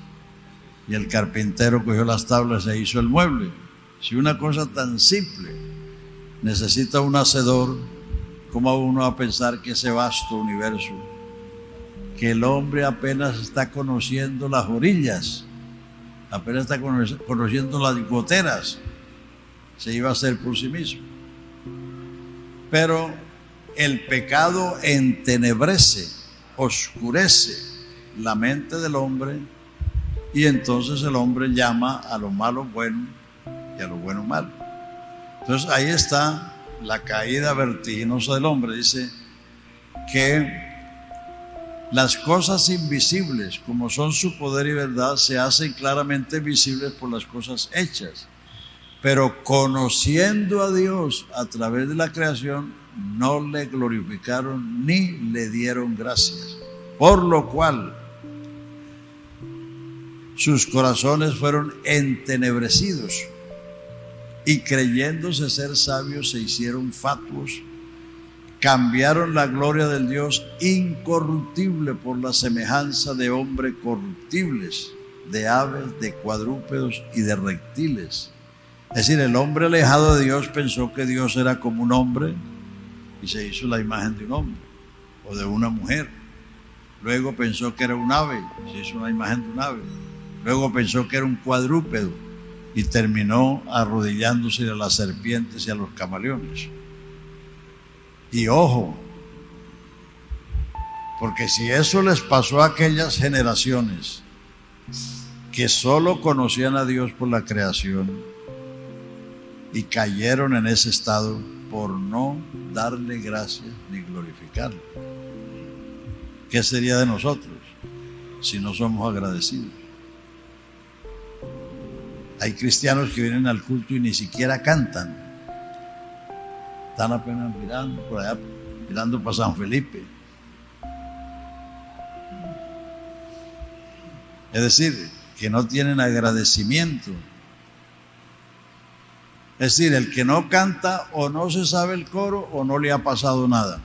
y el carpintero cogió las tablas e hizo el mueble. Si una cosa tan simple necesita un hacedor, ¿cómo uno va a pensar que ese vasto universo, que el hombre apenas está conociendo las orillas, apenas está conociendo las goteras, se iba a hacer por sí mismo? Pero el pecado entenebrece, oscurece la mente del hombre, y entonces el hombre llama a lo malo bueno y a lo bueno malo. Entonces ahí está la caída vertiginosa del hombre. Dice que las cosas invisibles, como son su poder y verdad, se hacen claramente visibles por las cosas hechas, pero conociendo a Dios a través de la creación, no le glorificaron ni le dieron gracias, por lo cual sus corazones fueron entenebrecidos, y creyéndose ser sabios se hicieron fatuos, cambiaron la gloria del Dios incorruptible por la semejanza de hombres corruptibles, de aves, de cuadrúpedos y de reptiles. Es decir, el hombre alejado de Dios pensó que Dios era como un hombre y se hizo la imagen de un hombre o de una mujer. Luego pensó que era un ave, se hizo una imagen de un ave. Luego pensó que era un cuadrúpedo y terminó arrodillándose a las serpientes y a los camaleones. Y ojo, porque si eso les pasó a aquellas generaciones que solo conocían a Dios por la creación y cayeron en ese estado por no darle gracias ni glorificarlo, ¿qué sería de nosotros si no somos agradecidos? Hay cristianos que vienen al culto y ni siquiera cantan. Están apenas mirando por allá, mirando para San Felipe. Es decir, que no tienen agradecimiento. Es decir, el que no canta o no se sabe el coro o no le ha pasado nada.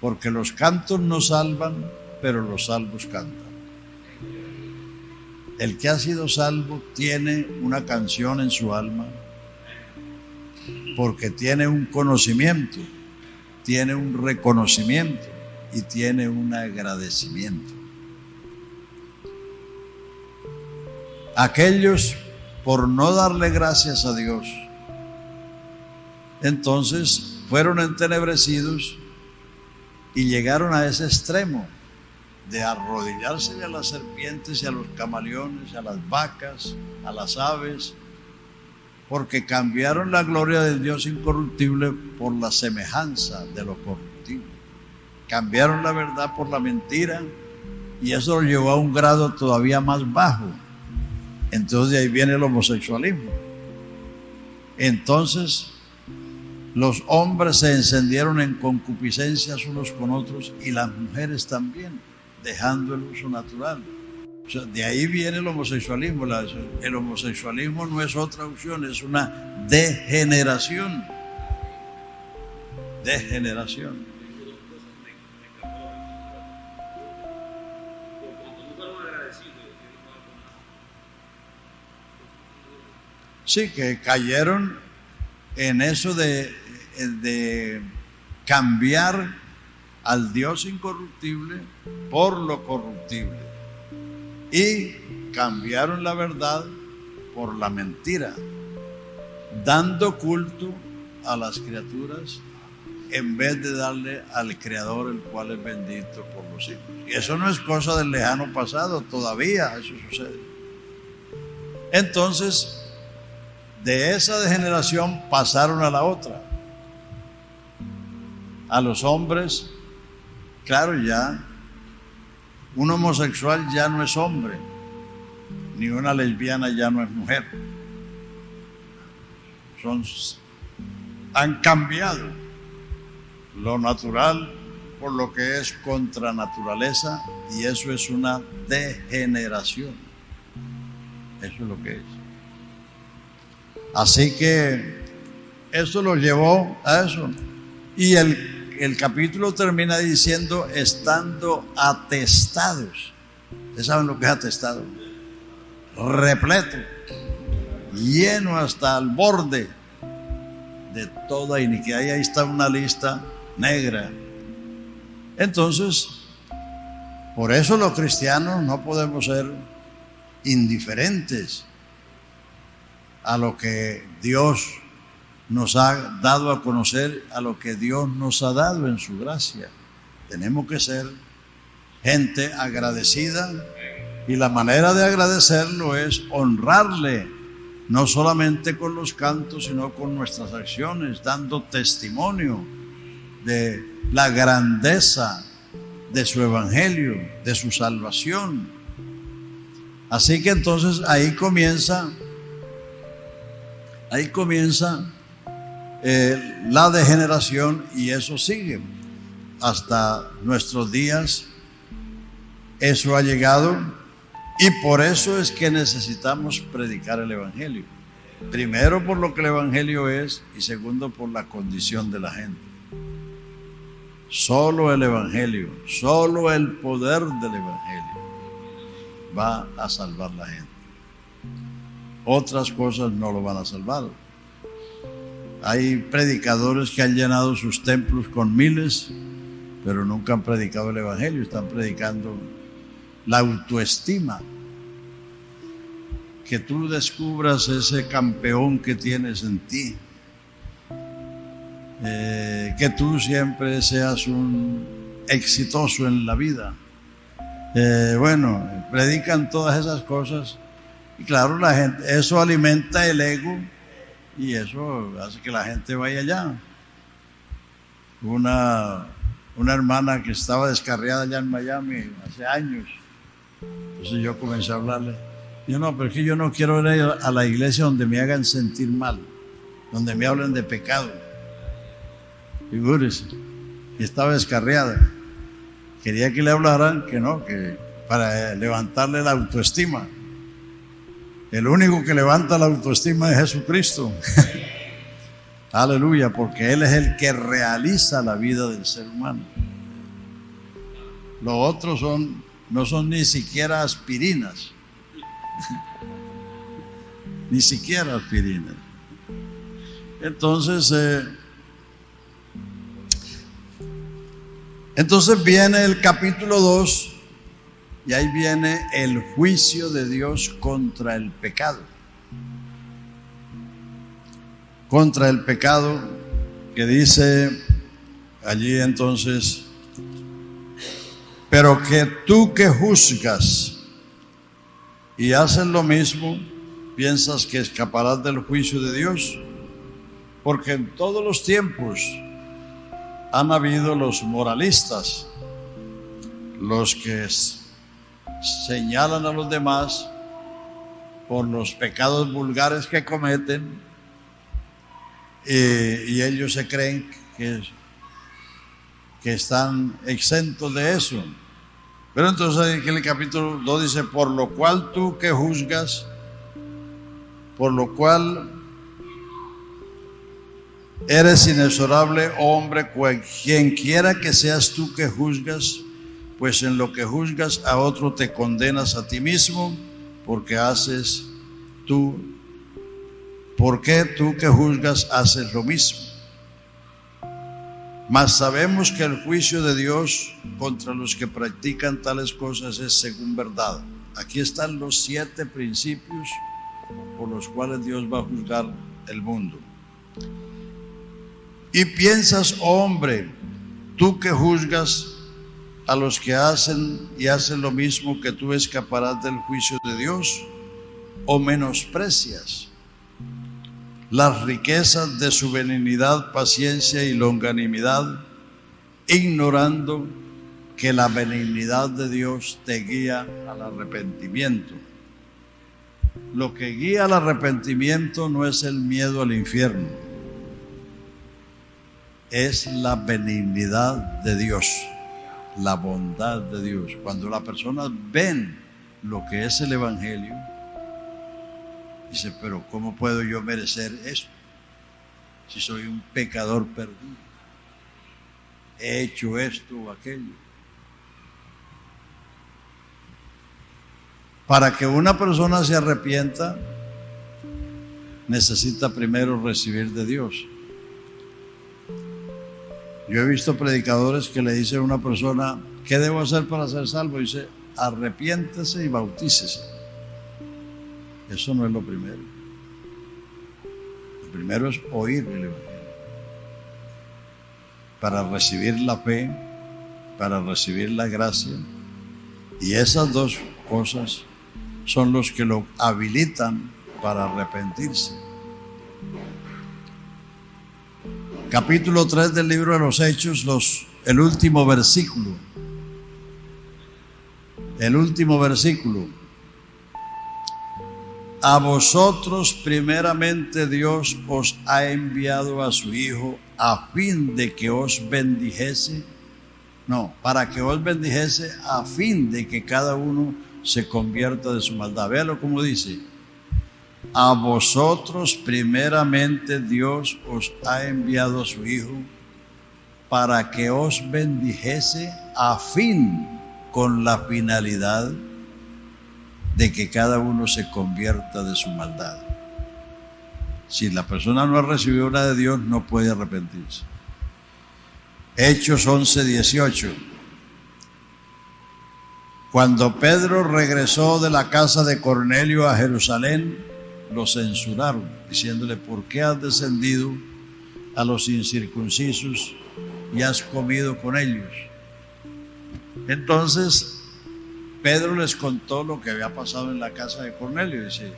Porque los cantos no salvan, pero los salvos cantan. El que ha sido salvo tiene una canción en su alma, porque tiene un conocimiento, tiene un reconocimiento y tiene un agradecimiento. Aquellos, por no darle gracias a Dios, entonces fueron entenebrecidos y llegaron a ese extremo de arrodillarse a las serpientes y a los camaleones, a las vacas, a las aves, porque cambiaron la gloria del Dios incorruptible por la semejanza de lo corruptible. Cambiaron la verdad por la mentira y eso lo llevó a un grado todavía más bajo. Entonces de ahí viene el homosexualismo. Entonces los hombres se encendieron en concupiscencias unos con otros y las mujeres también, dejando el uso natural. O sea, de ahí viene el homosexualismo. El homosexualismo no es otra opción, es una degeneración. Degeneración. Sí, que cayeron en eso de cambiar al Dios incorruptible por lo corruptible y cambiaron la verdad por la mentira, dando culto a las criaturas en vez de darle al Creador, el cual es bendito por los siglos. Y eso no es cosa del lejano pasado, todavía eso sucede. Entonces, de esa degeneración pasaron a la otra. A los hombres, claro, ya un homosexual ya no es hombre, ni una lesbiana ya no es mujer. Han cambiado lo natural por lo que es contra naturaleza, y eso es una degeneración. Eso es lo que es. Así que eso lo llevó a eso. Y el capítulo termina diciendo, estando atestados. ¿Ustedes saben lo que es atestado? Repleto, lleno hasta el borde de toda iniquidad. Y ahí está una lista negra. Entonces, por eso los cristianos no podemos ser indiferentes a lo que Dios nos ha dado a conocer, a lo que Dios nos ha dado en su gracia. Tenemos que ser gente agradecida, y la manera de agradecerlo es honrarle, no solamente con los cantos, sino con nuestras acciones, dando testimonio de la grandeza de su evangelio, de su salvación. Así que entonces ahí comienza la degeneración, y eso sigue hasta nuestros días. Eso ha llegado, y por eso es que necesitamos predicar el evangelio. Primero por lo que el evangelio es, y segundo por la condición de la gente. Solo el evangelio, solo el poder del evangelio va a salvar la gente. otras cosas no lo van a salvar. Hay predicadores que han llenado sus templos con miles, pero nunca han predicado el evangelio. Están predicando la autoestima. Que tú descubras ese campeón que tienes en ti. Que tú siempre seas un exitoso en la vida. Bueno, predican todas esas cosas. Y claro, la gente, eso alimenta el ego y eso hace que la gente vaya allá. Una hermana que estaba descarriada allá en Miami hace años. Entonces yo comencé a hablarle. Yo no, pero es que yo no quiero ir a la iglesia donde me hagan sentir mal, donde me hablen de pecado. Figúrese, y estaba descarriada. Quería que le hablaran que no, que para levantarle la autoestima. El único que levanta la autoestima es Jesucristo. Aleluya, porque Él es el que realiza la vida del ser humano. Los otros no son ni siquiera aspirinas. Ni siquiera aspirinas. Entonces viene el capítulo 2 y ahí viene el juicio de Dios contra el pecado. Contra el pecado, que dice allí entonces: pero que tú que juzgas y haces lo mismo, piensas que escaparás del juicio de Dios, porque en todos los tiempos han habido los moralistas, los que señalan a los demás por los pecados vulgares que cometen, y ellos se creen que están exentos de eso. Pero entonces en el capítulo 2 dice: por lo cual tú que juzgas, por lo cual eres inexorable, hombre, quien quiera que seas tú que juzgas, pues en lo que juzgas a otro te condenas a ti mismo, porque tú que juzgas haces lo mismo. Mas sabemos que el juicio de Dios contra los que practican tales cosas es según verdad. Aquí están los 7 principios por los cuales Dios va a juzgar el mundo. Y piensas, hombre, tú que juzgas a los que hacen lo mismo, que tú escaparás del juicio de Dios, o menosprecias las riquezas de su benignidad, paciencia y longanimidad, ignorando que la benignidad de Dios te guía al arrepentimiento. Lo que guía al arrepentimiento no es el miedo al infierno, es la benignidad de Dios, la bondad de Dios. Cuando las personas ven lo que es el evangelio, dice: pero ¿cómo puedo yo merecer eso si soy un pecador perdido? He hecho esto o aquello. Para que una persona se arrepienta, necesita primero recibir de Dios. Yo he visto predicadores que le dicen a una persona: ¿qué debo hacer para ser salvo? Y dice: arrepiéntese y bautícese. Eso no es lo primero. Lo primero es oír el evangelio, para recibir la fe, para recibir la gracia. Y esas dos cosas son los que lo habilitan para arrepentirse. Capítulo 3 del libro de los Hechos, el último versículo. El último versículo. A vosotros primeramente Dios os ha enviado a su Hijo a fin de que os bendijese. No, para que os bendijese, a fin de que cada uno se convierta de su maldad. Véalo como dice: a vosotros primeramente Dios os ha enviado a su Hijo para que os bendijese, a fin, con la finalidad de que cada uno se convierta de su maldad. Si la persona no ha recibido una de Dios, no puede arrepentirse. Hechos 11:18. Cuando Pedro regresó de la casa de Cornelio a Jerusalén, lo censuraron, diciéndole: ¿por qué has descendido a los incircuncisos y has comido con ellos? Entonces Pedro les contó lo que había pasado en la casa de Cornelio. Dice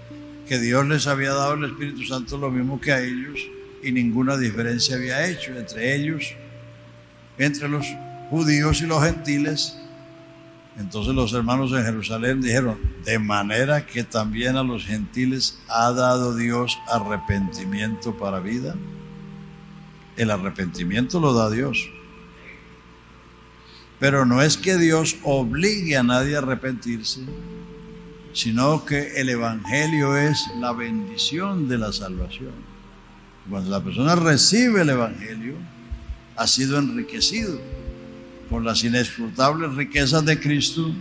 que Dios les había dado el Espíritu Santo lo mismo que a ellos y ninguna diferencia había hecho entre ellos, entre los judíos y los gentiles. Entonces los hermanos en Jerusalén dijeron: de manera que también a los gentiles ha dado Dios arrepentimiento para vida. El arrepentimiento lo da Dios, pero no es que Dios obligue a nadie a arrepentirse, sino que el Evangelio es la bendición de la salvación. Cuando la persona recibe el Evangelio, ha sido enriquecido con las inescrutables riquezas de Cristo,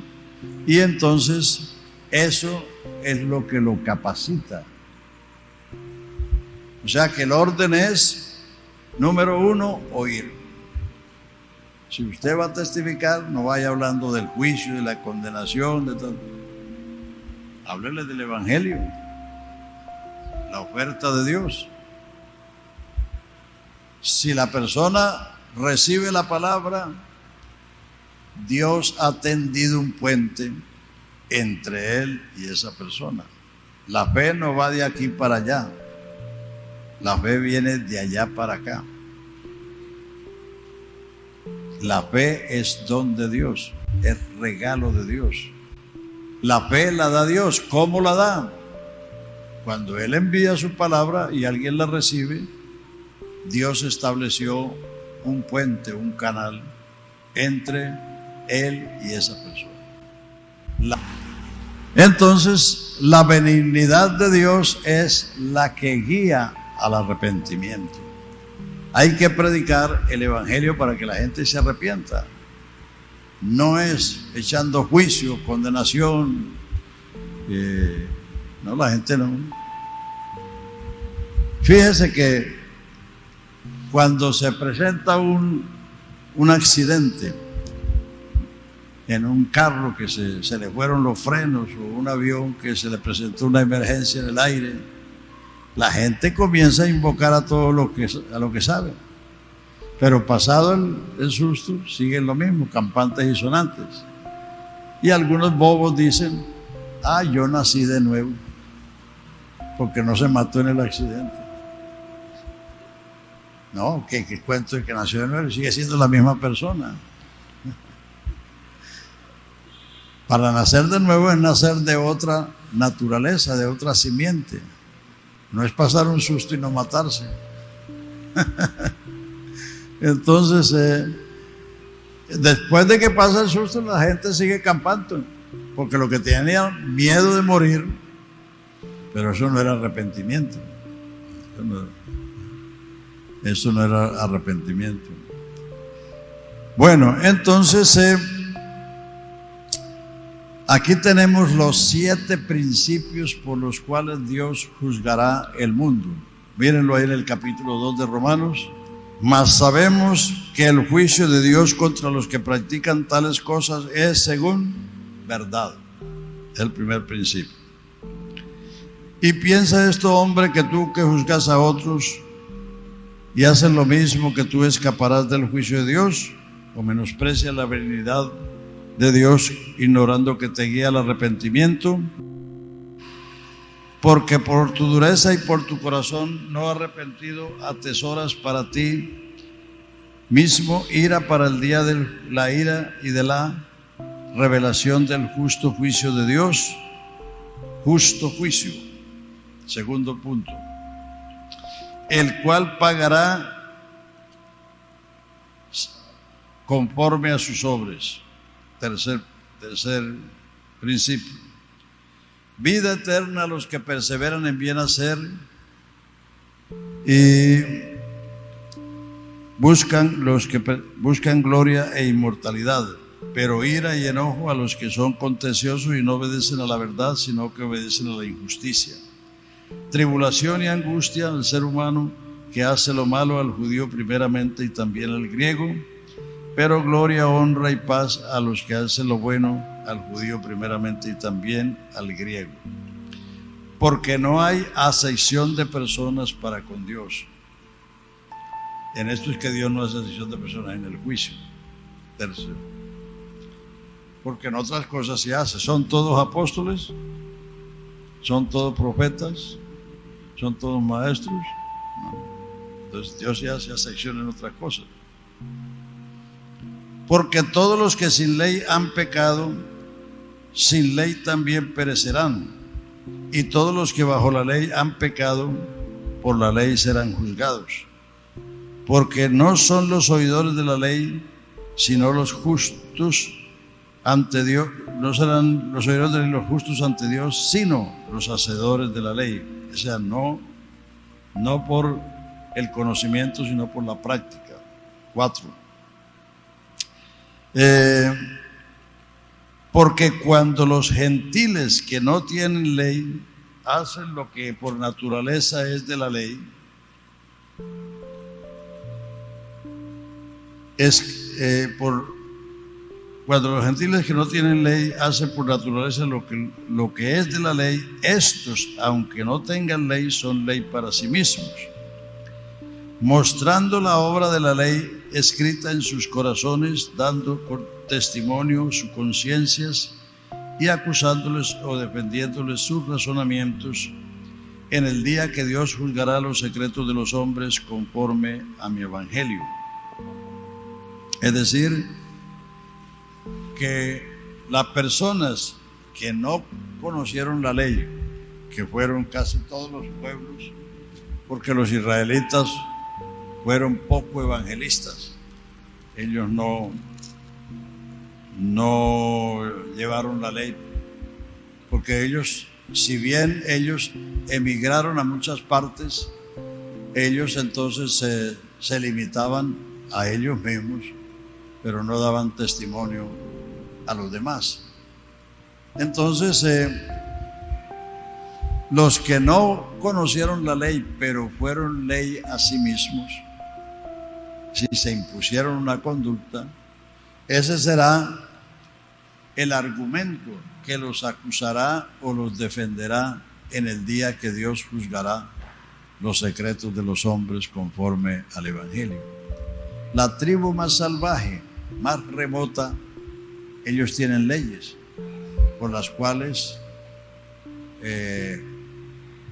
y entonces eso es lo que lo capacita. O sea que el orden es, número uno, oír. Si usted va a testificar, no vaya hablando del juicio, de la condenación, de todo. Háblele del Evangelio, la oferta de Dios. Si la persona recibe la palabra, Dios ha tendido un puente entre él y esa persona. La fe no va de aquí para allá, la fe viene de allá para acá. La fe es don de Dios, es regalo de Dios. La fe la da Dios. ¿Cómo la da? Cuando Él envía su palabra y alguien la recibe, Dios estableció un puente, un canal entre Él y esa persona. Entonces, la benignidad de Dios es la que guía al arrepentimiento. Hay que predicar el Evangelio para que la gente se arrepienta. No es echando juicio, condenación. No, la gente no. Fíjese que cuando se presenta un accidente en un carro que se le fueron los frenos, o un avión que se le presentó una emergencia en el aire, la gente comienza a invocar a todo lo que sabe. Pero pasado el susto, siguen lo mismo, campantes y sonantes. Y algunos bobos dicen: yo nací de nuevo, porque no se mató en el accidente. No, que cuento de que nació de nuevo, sigue siendo la misma persona. Para nacer de nuevo es nacer de otra naturaleza, de otra simiente. No es pasar un susto y no matarse. Entonces, después de que pasa el susto, la gente sigue campando, porque lo que tenía miedo de morir, pero eso no era arrepentimiento. Eso no era arrepentimiento. Bueno, entonces aquí tenemos los 7 principios por los cuales Dios juzgará el mundo. Mírenlo ahí en el capítulo 2 de Romanos. Mas sabemos que el juicio de Dios contra los que practican tales cosas es según verdad. El primer principio. Y piensa esto, hombre, que tú que juzgas a otros y haces lo mismo, que tú escaparás del juicio de Dios, o menosprecias la benignidad de Dios, ignorando que te guía al arrepentimiento. Porque por tu dureza y por tu corazón no arrepentido atesoras para ti mismo ira para el día de la ira y de la revelación del justo juicio de Dios. Justo juicio. Segundo punto. El cual pagará conforme a sus obras. Tercer principio. Vida eterna a los que perseveran en bien hacer y buscan gloria e inmortalidad. pero ira y enojo a los que son contenciosos y no obedecen a la verdad, sino que obedecen a la injusticia. Tribulación y angustia al ser humano que hace lo malo, al judío primeramente y también al griego, pero gloria, honra y paz a los que hacen lo bueno, al judío primeramente y también al griego. Porque no hay acepción de personas para con Dios. En esto es que Dios no hace acepción de personas en el juicio. Tercero. Porque en otras cosas se hace. ¿Son todos apóstoles? ¿Son todos profetas? ¿Son todos maestros? No. Entonces Dios ya hace acepción en otras cosas. Porque todos los que sin ley han pecado, sin ley también perecerán. Y todos los que bajo la ley han pecado, por la ley serán juzgados. Porque no son los oidores de la ley, sino los justos ante Dios. No serán los oidores de los justos ante Dios, sino los hacedores de la ley. O sea, no por el conocimiento, sino por la práctica. 4. Porque cuando los gentiles que no tienen ley hacen lo que por naturaleza es de la ley, cuando los gentiles que no tienen ley hacen por naturaleza lo que es de la ley, estos, aunque no tengan ley, son ley para sí mismos, mostrando la obra de la ley escrita en sus corazones, dando por testimonio sus conciencias y acusándoles o defendiéndoles sus razonamientos en el día que Dios juzgará los secretos de los hombres conforme a mi evangelio. Es decir, que las personas que no conocieron la ley, que fueron casi todos los pueblos, porque los israelitas fueron poco evangelistas, ellos no llevaron la ley, porque ellos, si bien ellos emigraron a muchas partes, ellos entonces se limitaban a ellos mismos, pero no daban testimonio a los demás. Entonces, los que no conocieron la ley, pero fueron ley a sí mismos, si se impusieron una conducta, ese será el argumento que los acusará o los defenderá en el día que Dios juzgará los secretos de los hombres conforme al evangelio. La tribu más salvaje, más remota, ellos tienen leyes por las cuales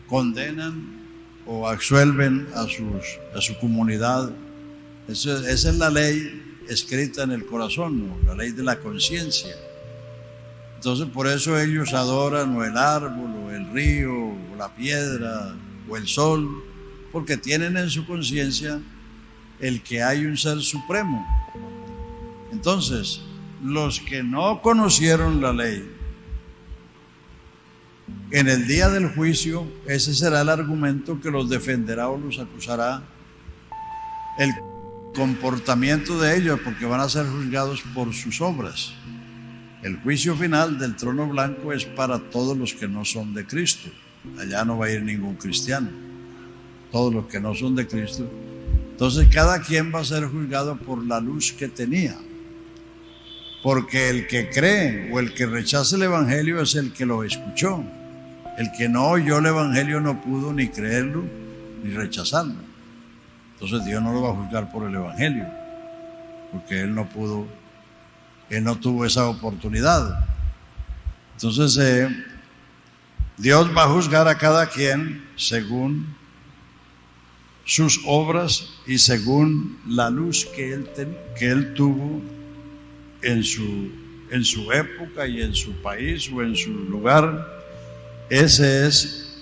condenan o absuelven a su comunidad. Esa es la ley escrita en el corazón, ¿no? La ley de la conciencia. Entonces por eso ellos adoran o el árbol o el río o la piedra o el sol, porque tienen en su conciencia el que hay un ser supremo. Entonces, los que no conocieron la ley, en el día del juicio, ese será el argumento que los defenderá o los acusará, el comportamiento de ellos, porque van a ser juzgados por sus obras. El juicio final del trono blanco es para todos los que no son de Cristo. Allá no va a ir ningún cristiano, todos los que no son de Cristo. Entonces cada quien va a ser juzgado por la luz que tenía, porque el que cree o el que rechaza el evangelio es el que lo escuchó. El que no oyó el evangelio no pudo ni creerlo ni rechazarlo. Entonces Dios no lo va a juzgar por el evangelio, porque él no tuvo esa oportunidad. Entonces Dios va a juzgar a cada quien según sus obras y según la luz que él tuvo en su época y en su país o en su lugar. Ese es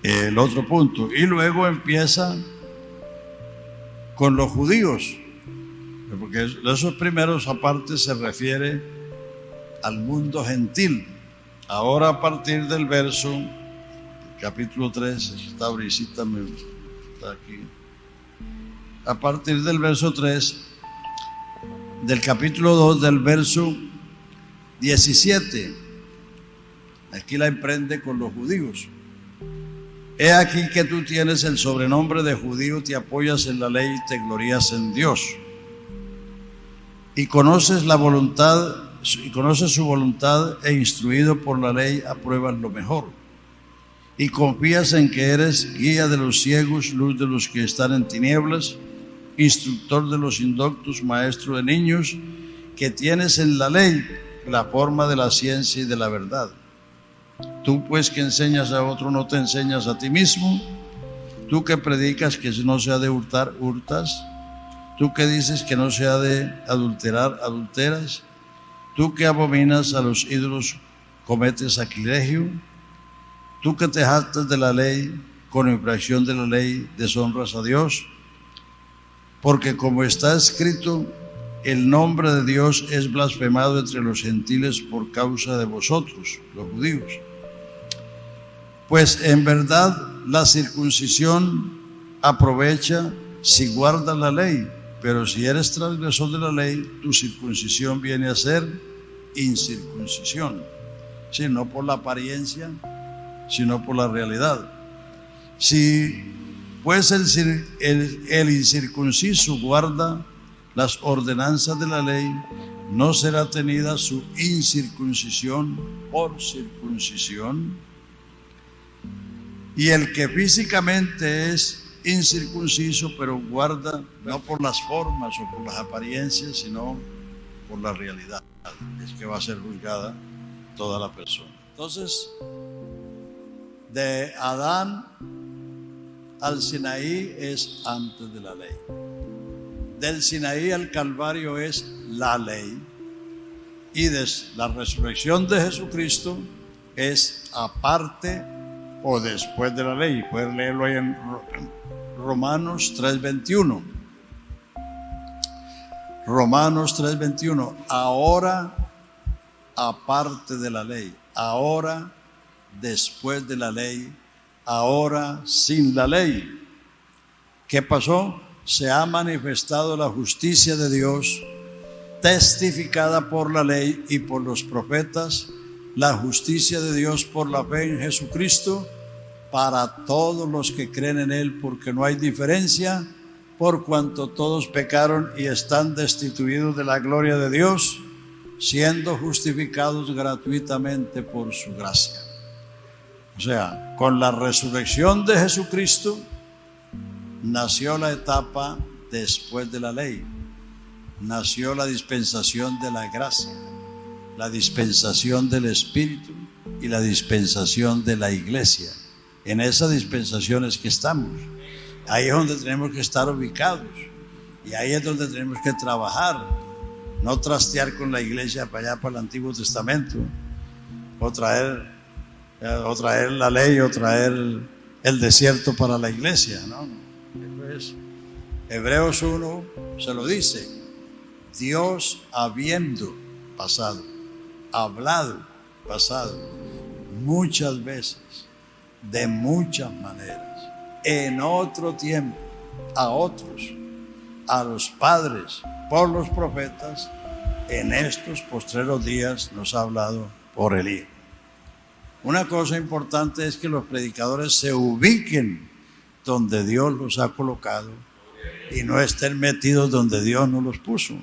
el otro punto. Y luego empieza con los judíos, porque esos primeros aparte se refiere al mundo gentil. Ahora a partir del verso, capítulo 3, esta brisita está aquí. A partir del verso 3 del capítulo 2 del verso 17. Aquí la emprende con los judíos. He aquí que tú tienes el sobrenombre de judío, te apoyas en la ley y te glorías en Dios. Y conoces la voluntad, y conoces su voluntad, e instruido por la ley apruebas lo mejor. Y confías en que eres guía de los ciegos, luz de los que están en tinieblas, instructor de los indoctos, maestro de niños, que tienes en la ley la forma de la ciencia y de la verdad. Tú pues que enseñas a otro, no te enseñas a ti mismo. Tú que predicas que no se ha de hurtar, hurtas. Tú que dices que no se ha de adulterar, adulteras. Tú que abominas a los ídolos, cometes sacrilegio. Tú que te jactas de la ley, con infracción de la ley deshonras a Dios. Porque como está escrito, el nombre de Dios es blasfemado entre los gentiles por causa de vosotros, los judíos. Pues en verdad la circuncisión aprovecha si guardas la ley, pero si eres transgresor de la ley, tu circuncisión viene a ser incircuncisión. Sí, no por la apariencia, sino por la realidad. Si pues el incircunciso guarda las ordenanzas de la ley, no será tenida su incircuncisión por circuncisión. Y el que físicamente es incircunciso, pero guarda no por las formas o por las apariencias, sino por la realidad, es que va a ser juzgada toda la persona. Entonces, de Adán al Sinaí es antes de la ley. Del Sinaí al Calvario es la ley. Y de la resurrección de Jesucristo es aparte o después de la ley. Pueden leerlo ahí en Romanos 3:21. Romanos 3:21. Ahora aparte de la ley, ahora después de la ley, ahora sin la ley. ¿Qué pasó? Se ha manifestado la justicia de Dios, testificada por la ley y por los profetas, la justicia de Dios por la fe en Jesucristo, para todos los que creen en Él, porque no hay diferencia, por cuanto todos pecaron y están destituidos de la gloria de Dios, siendo justificados gratuitamente por su gracia. O sea, con la resurrección de Jesucristo nació la etapa después de la ley, nació la dispensación de la gracia, la dispensación del Espíritu y la dispensación de la iglesia. En esas dispensaciones que estamos, ahí es donde tenemos que estar ubicados y ahí es donde tenemos que trabajar, no trastear con la iglesia para allá, para el Antiguo Testamento, o traer la ley o traer el desierto para la iglesia, no. Pues, Hebreos 1 se lo dice: Dios habiendo pasado, hablado pasado muchas veces, de muchas maneras, en otro tiempo, a otros, a los padres, por los profetas, en estos postreros días nos ha hablado por el Hijo. Una cosa importante es que los predicadores se ubiquen donde Dios los ha colocado y no estén metidos donde Dios no los puso.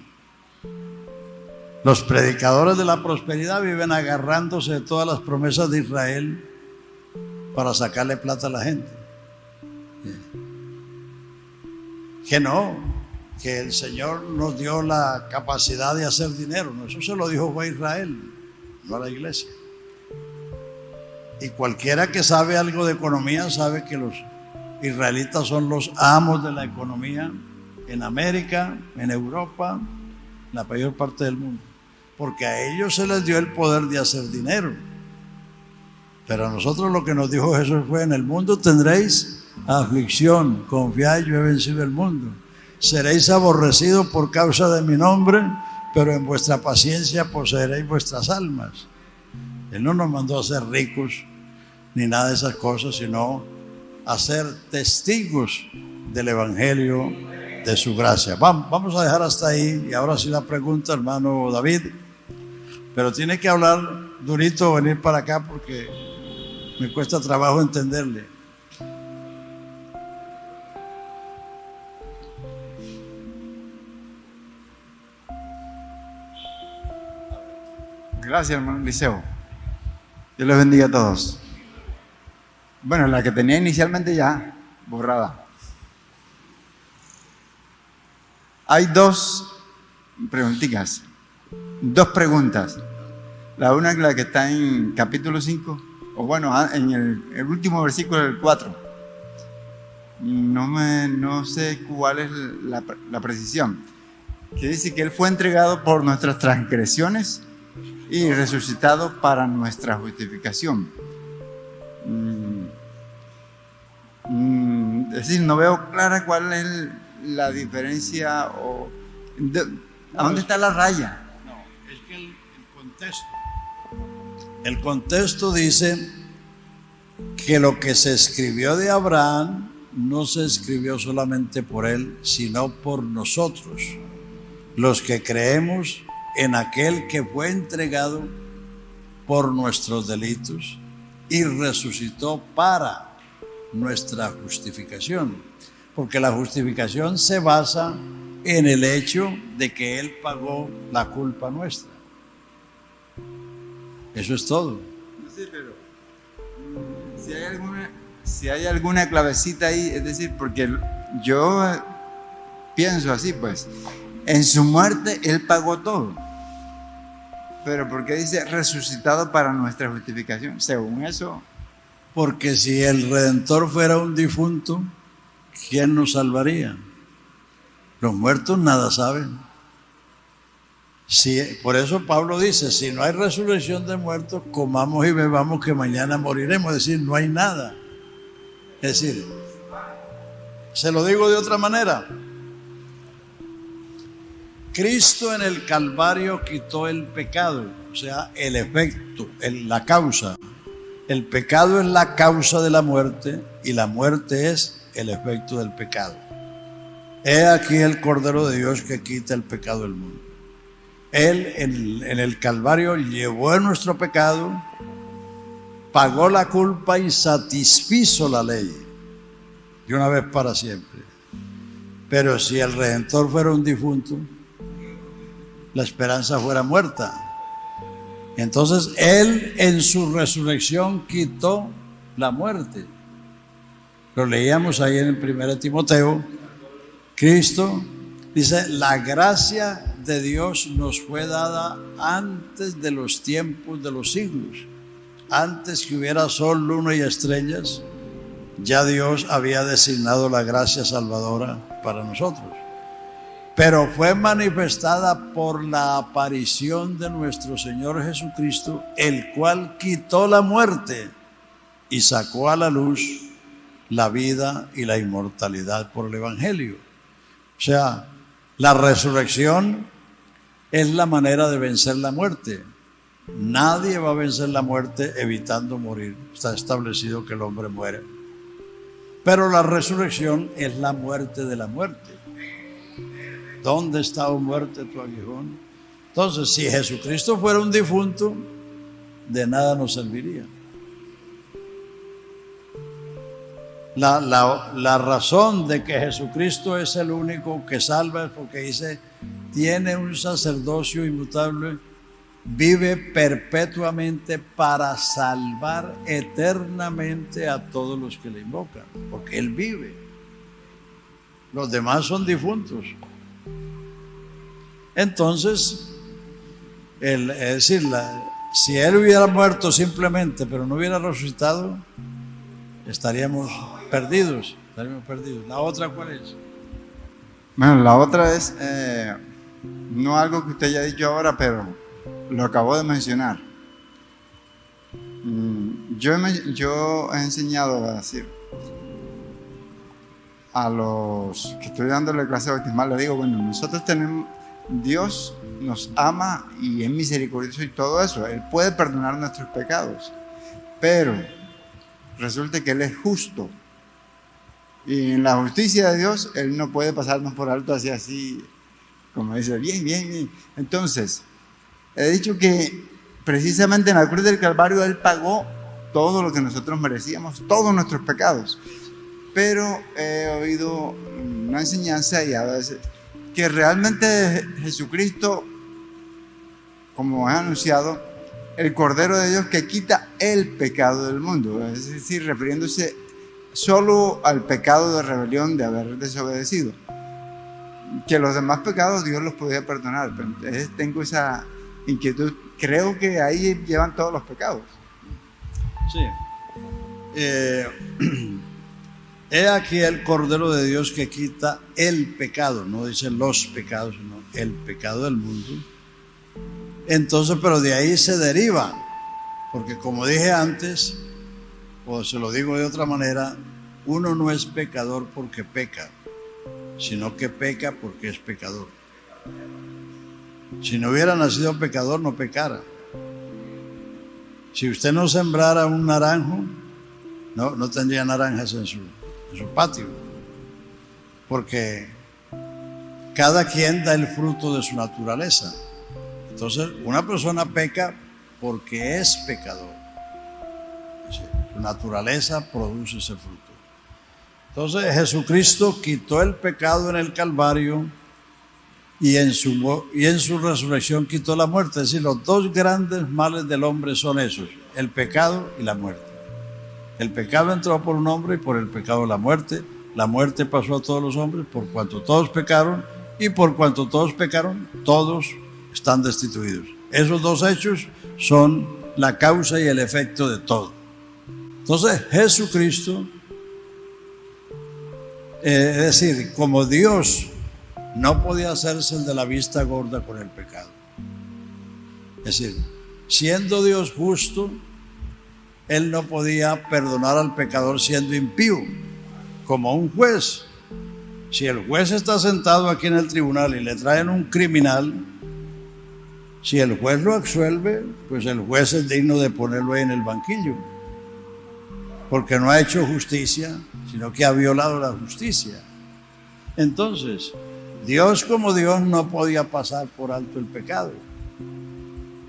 Los predicadores de la prosperidad viven agarrándose de todas las promesas de Israel para sacarle plata a la gente. Que no, que el Señor nos dio la capacidad de hacer dinero. No, eso se lo dijo fue a Israel, no a la iglesia. Y cualquiera que sabe algo de economía sabe que los israelitas son los amos de la economía en América, en Europa, en la mayor parte del mundo, porque a ellos se les dio el poder de hacer dinero. Pero a nosotros lo que nos dijo Jesús fue: en el mundo tendréis aflicción, confiad, yo he vencido el mundo. Seréis aborrecidos por causa de mi nombre, pero en vuestra paciencia poseeréis vuestras almas. Él no nos mandó a ser ricos ni nada de esas cosas, sino a ser testigos del Evangelio, de su gracia. Vamos a dejar hasta ahí. Y ahora sí la pregunta, hermano David. Pero tiene que hablar durito, venir para acá porque me cuesta trabajo entenderle. Gracias, hermano Liceo. Dios les bendiga a todos. Bueno, la que tenía inicialmente ya borrada. Hay dos preguntitas, dos preguntas. La una es la que está en capítulo 5, o bueno, en el último versículo del 4. No sé cuál es la precisión. Que dice que Él fue entregado por nuestras transgresiones y resucitado para nuestra justificación. Es decir, no veo clara cuál es la diferencia ¿a dónde está la raya? No, es que el contexto dice que lo que se escribió de Abraham no se escribió solamente por él, sino por nosotros, los que creemos en aquel que fue entregado por nuestros delitos y resucitó para nuestra justificación, porque la justificación se basa en el hecho de que Él pagó la culpa nuestra. Eso es todo. Sí, pero si hay alguna clavecita ahí, es decir, porque yo pienso así, pues, en su muerte Él pagó todo. Pero ¿por qué dice resucitado para nuestra justificación? Según eso. Porque si el Redentor fuera un difunto, ¿quién nos salvaría? Los muertos nada saben. Por eso Pablo dice, si no hay resurrección de muertos, comamos y bebamos que mañana moriremos. Es decir, no hay nada. Es decir, se lo digo de otra manera. Cristo en el Calvario quitó el pecado, o sea, el efecto, la causa. El pecado es la causa de la muerte y la muerte es el efecto del pecado. He aquí el Cordero de Dios que quita el pecado del mundo. Él en el Calvario llevó nuestro pecado, pagó la culpa y satisfizo la ley de una vez para siempre. Pero si el Redentor fuera un difunto, la esperanza fuera muerta. Entonces Él en su resurrección quitó la muerte. Lo leíamos ahí en el 1 Timoteo. Cristo dice, la gracia de Dios nos fue dada antes de los tiempos de los siglos. Antes que hubiera sol, luna y estrellas, ya Dios había designado la gracia salvadora para nosotros. Pero fue manifestada por la aparición de nuestro Señor Jesucristo, el cual quitó la muerte y sacó a la luz la vida y la inmortalidad por el Evangelio. O sea, la resurrección es la manera de vencer la muerte. Nadie va a vencer la muerte evitando morir. Está establecido que el hombre muere. Pero la resurrección es la muerte de la muerte. ¿Dónde está, oh muerte, tu aguijón? Entonces, si Jesucristo fuera un difunto, de nada nos serviría. La razón de que Jesucristo es el único que salva es porque dice, tiene un sacerdocio inmutable, vive perpetuamente para salvar eternamente a todos los que le invocan, porque Él vive. Los demás son difuntos. Entonces, es decir, si Él hubiera muerto simplemente, pero no hubiera resucitado, estaríamos perdidos. ¿La otra cuál es? Bueno, la otra es, no algo que usted haya dicho ahora, pero lo acabo de mencionar. Yo he enseñado a decir a los que estoy dándole clase bautismal, le digo, bueno, nosotros tenemos, Dios nos ama y es misericordioso y todo eso. Él puede perdonar nuestros pecados, pero resulta que Él es justo. Y en la justicia de Dios, Él no puede pasarnos por alto así, como dice, bien, bien, bien. Entonces, he dicho que precisamente en la cruz del Calvario Él pagó todo lo que nosotros merecíamos, todos nuestros pecados. Pero he oído una enseñanza y a veces que realmente Jesucristo, como he anunciado, el Cordero de Dios que quita el pecado del mundo, es decir, refiriéndose solo al pecado de rebelión de haber desobedecido, que los demás pecados Dios los podía perdonar. Pero entonces tengo esa inquietud, creo que ahí llevan todos los pecados. Sí. He aquí el Cordero de Dios que quita el pecado, no dice los pecados, sino el pecado del mundo. Entonces, pero de ahí se deriva, porque como dije antes, o se lo digo de otra manera, uno no es pecador porque peca, sino que peca porque es pecador. Si no hubiera nacido pecador, no pecara. Si usted no sembrara un naranjo, no tendría naranjas en su patio, porque cada quien da el fruto de su naturaleza. Entonces, una persona peca porque es pecador. Su naturaleza produce ese fruto. Entonces, Jesucristo quitó el pecado en el Calvario y en su resurrección quitó la muerte. Es decir, los dos grandes males del hombre son esos: el pecado y la muerte. El pecado entró por un hombre y por el pecado la muerte. La muerte pasó a todos los hombres por cuanto todos pecaron, y por cuanto todos pecaron, todos están destituidos. Esos dos hechos son la causa y el efecto de todo. Entonces, Jesucristo, es decir, como Dios no podía hacerse el de la vista gorda con el pecado. Es decir, siendo Dios justo, Él no podía perdonar al pecador siendo impío, como un juez. Si el juez está sentado aquí en el tribunal y le traen un criminal, si el juez lo absuelve, pues el juez es digno de ponerlo ahí en el banquillo, porque no ha hecho justicia, sino que ha violado la justicia. Entonces, Dios como Dios no podía pasar por alto el pecado.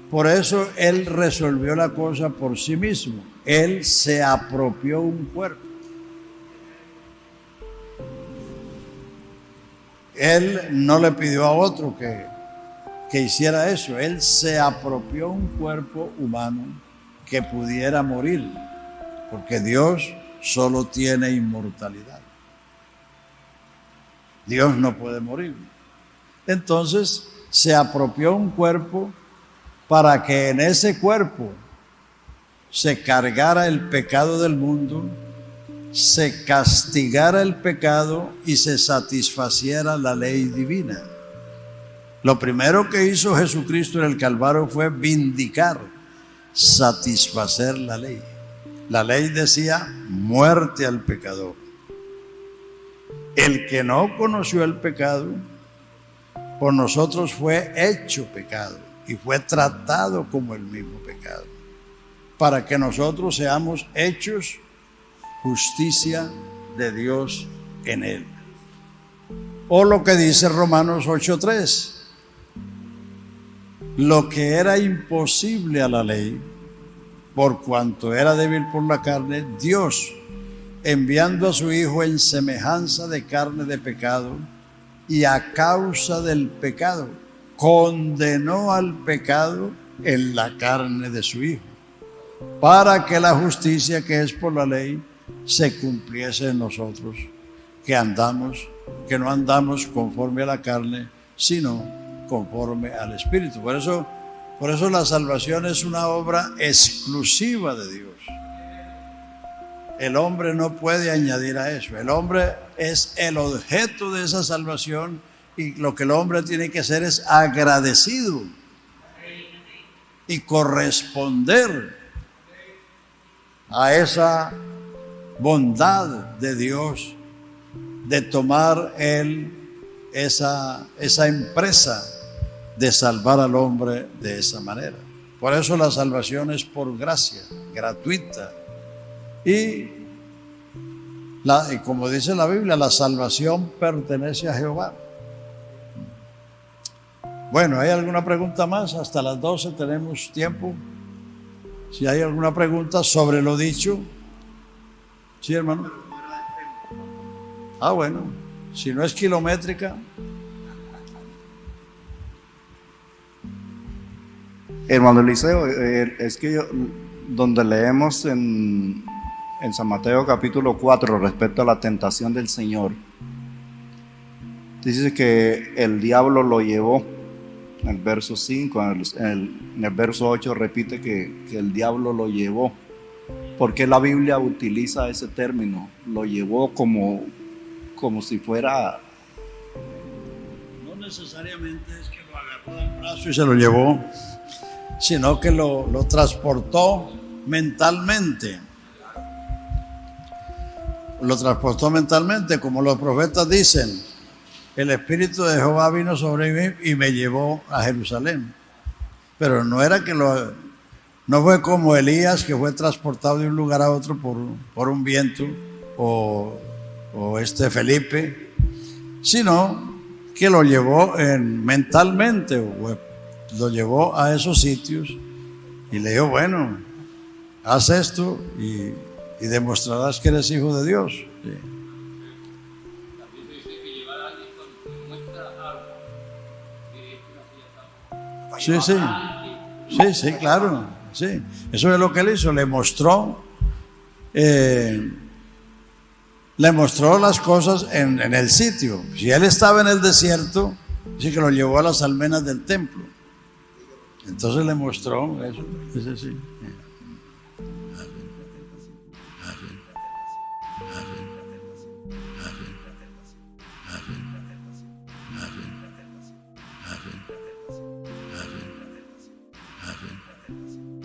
Por eso Él resolvió la cosa por sí mismo. Él se apropió un cuerpo. Él no le pidió a otro que hiciera eso. Él se apropió un cuerpo humano que pudiera morir, porque Dios solo tiene inmortalidad. Dios no puede morir. Entonces se apropió un cuerpo para que en ese cuerpo se cargara el pecado del mundo, se castigara el pecado y se satisfaciera la ley divina. Lo primero que hizo Jesucristo en el Calvario fue vindicar, satisfacer la ley. La ley decía muerte al pecador. El que no conoció el pecado, por nosotros fue hecho pecado y fue tratado como el mismo pecado, para que nosotros seamos hechos justicia de Dios en él. O lo que dice Romanos 8:3, lo que era imposible a la ley, por cuanto era débil por la carne, Dios, enviando a su Hijo en semejanza de carne de pecado, y a causa del pecado, condenó al pecado en la carne de su Hijo, para que la justicia que es por la ley se cumpliese en nosotros, que no andamos conforme a la carne, sino conforme al Espíritu. Por eso la salvación es una obra exclusiva de Dios. El hombre no puede añadir a eso. El hombre es el objeto de esa salvación, y lo que el hombre tiene que hacer es agradecido y corresponder a esa bondad de Dios de tomar él esa empresa de salvar al hombre de esa manera. Por eso la salvación es por gracia, gratuita. Y Y como dice la Biblia, la salvación pertenece a Jehová. Bueno, ¿hay alguna pregunta más? Hasta las 12 tenemos tiempo. Si hay alguna pregunta sobre lo dicho. Sí, hermano. Bueno, si no es kilométrica. Hermano Eliseo, es que donde leemos en San Mateo capítulo 4 respecto a la tentación del Señor, dice que el diablo lo llevó, en el verso 5, en el verso 8 repite que el diablo lo llevó. ¿Por qué la Biblia utiliza ese término? Lo llevó como si fuera... No necesariamente es que lo agarró del brazo y se lo llevó, sino que lo transportó mentalmente. Lo transportó mentalmente, como los profetas dicen: el Espíritu de Jehová vino sobre mí y me llevó a Jerusalén. Pero no era que no fue como Elías, que fue transportado de un lugar a otro por un viento, o Felipe, sino que lo llevó mentalmente, lo llevó a esos sitios y le dijo: bueno, haz esto y demostrarás que eres hijo de Dios. Sí, claro. Sí. Eso es lo que él hizo. Le mostró las cosas en el sitio. Si él estaba en el desierto, dice que lo llevó a las almenas del templo. Entonces le mostró eso. Sí.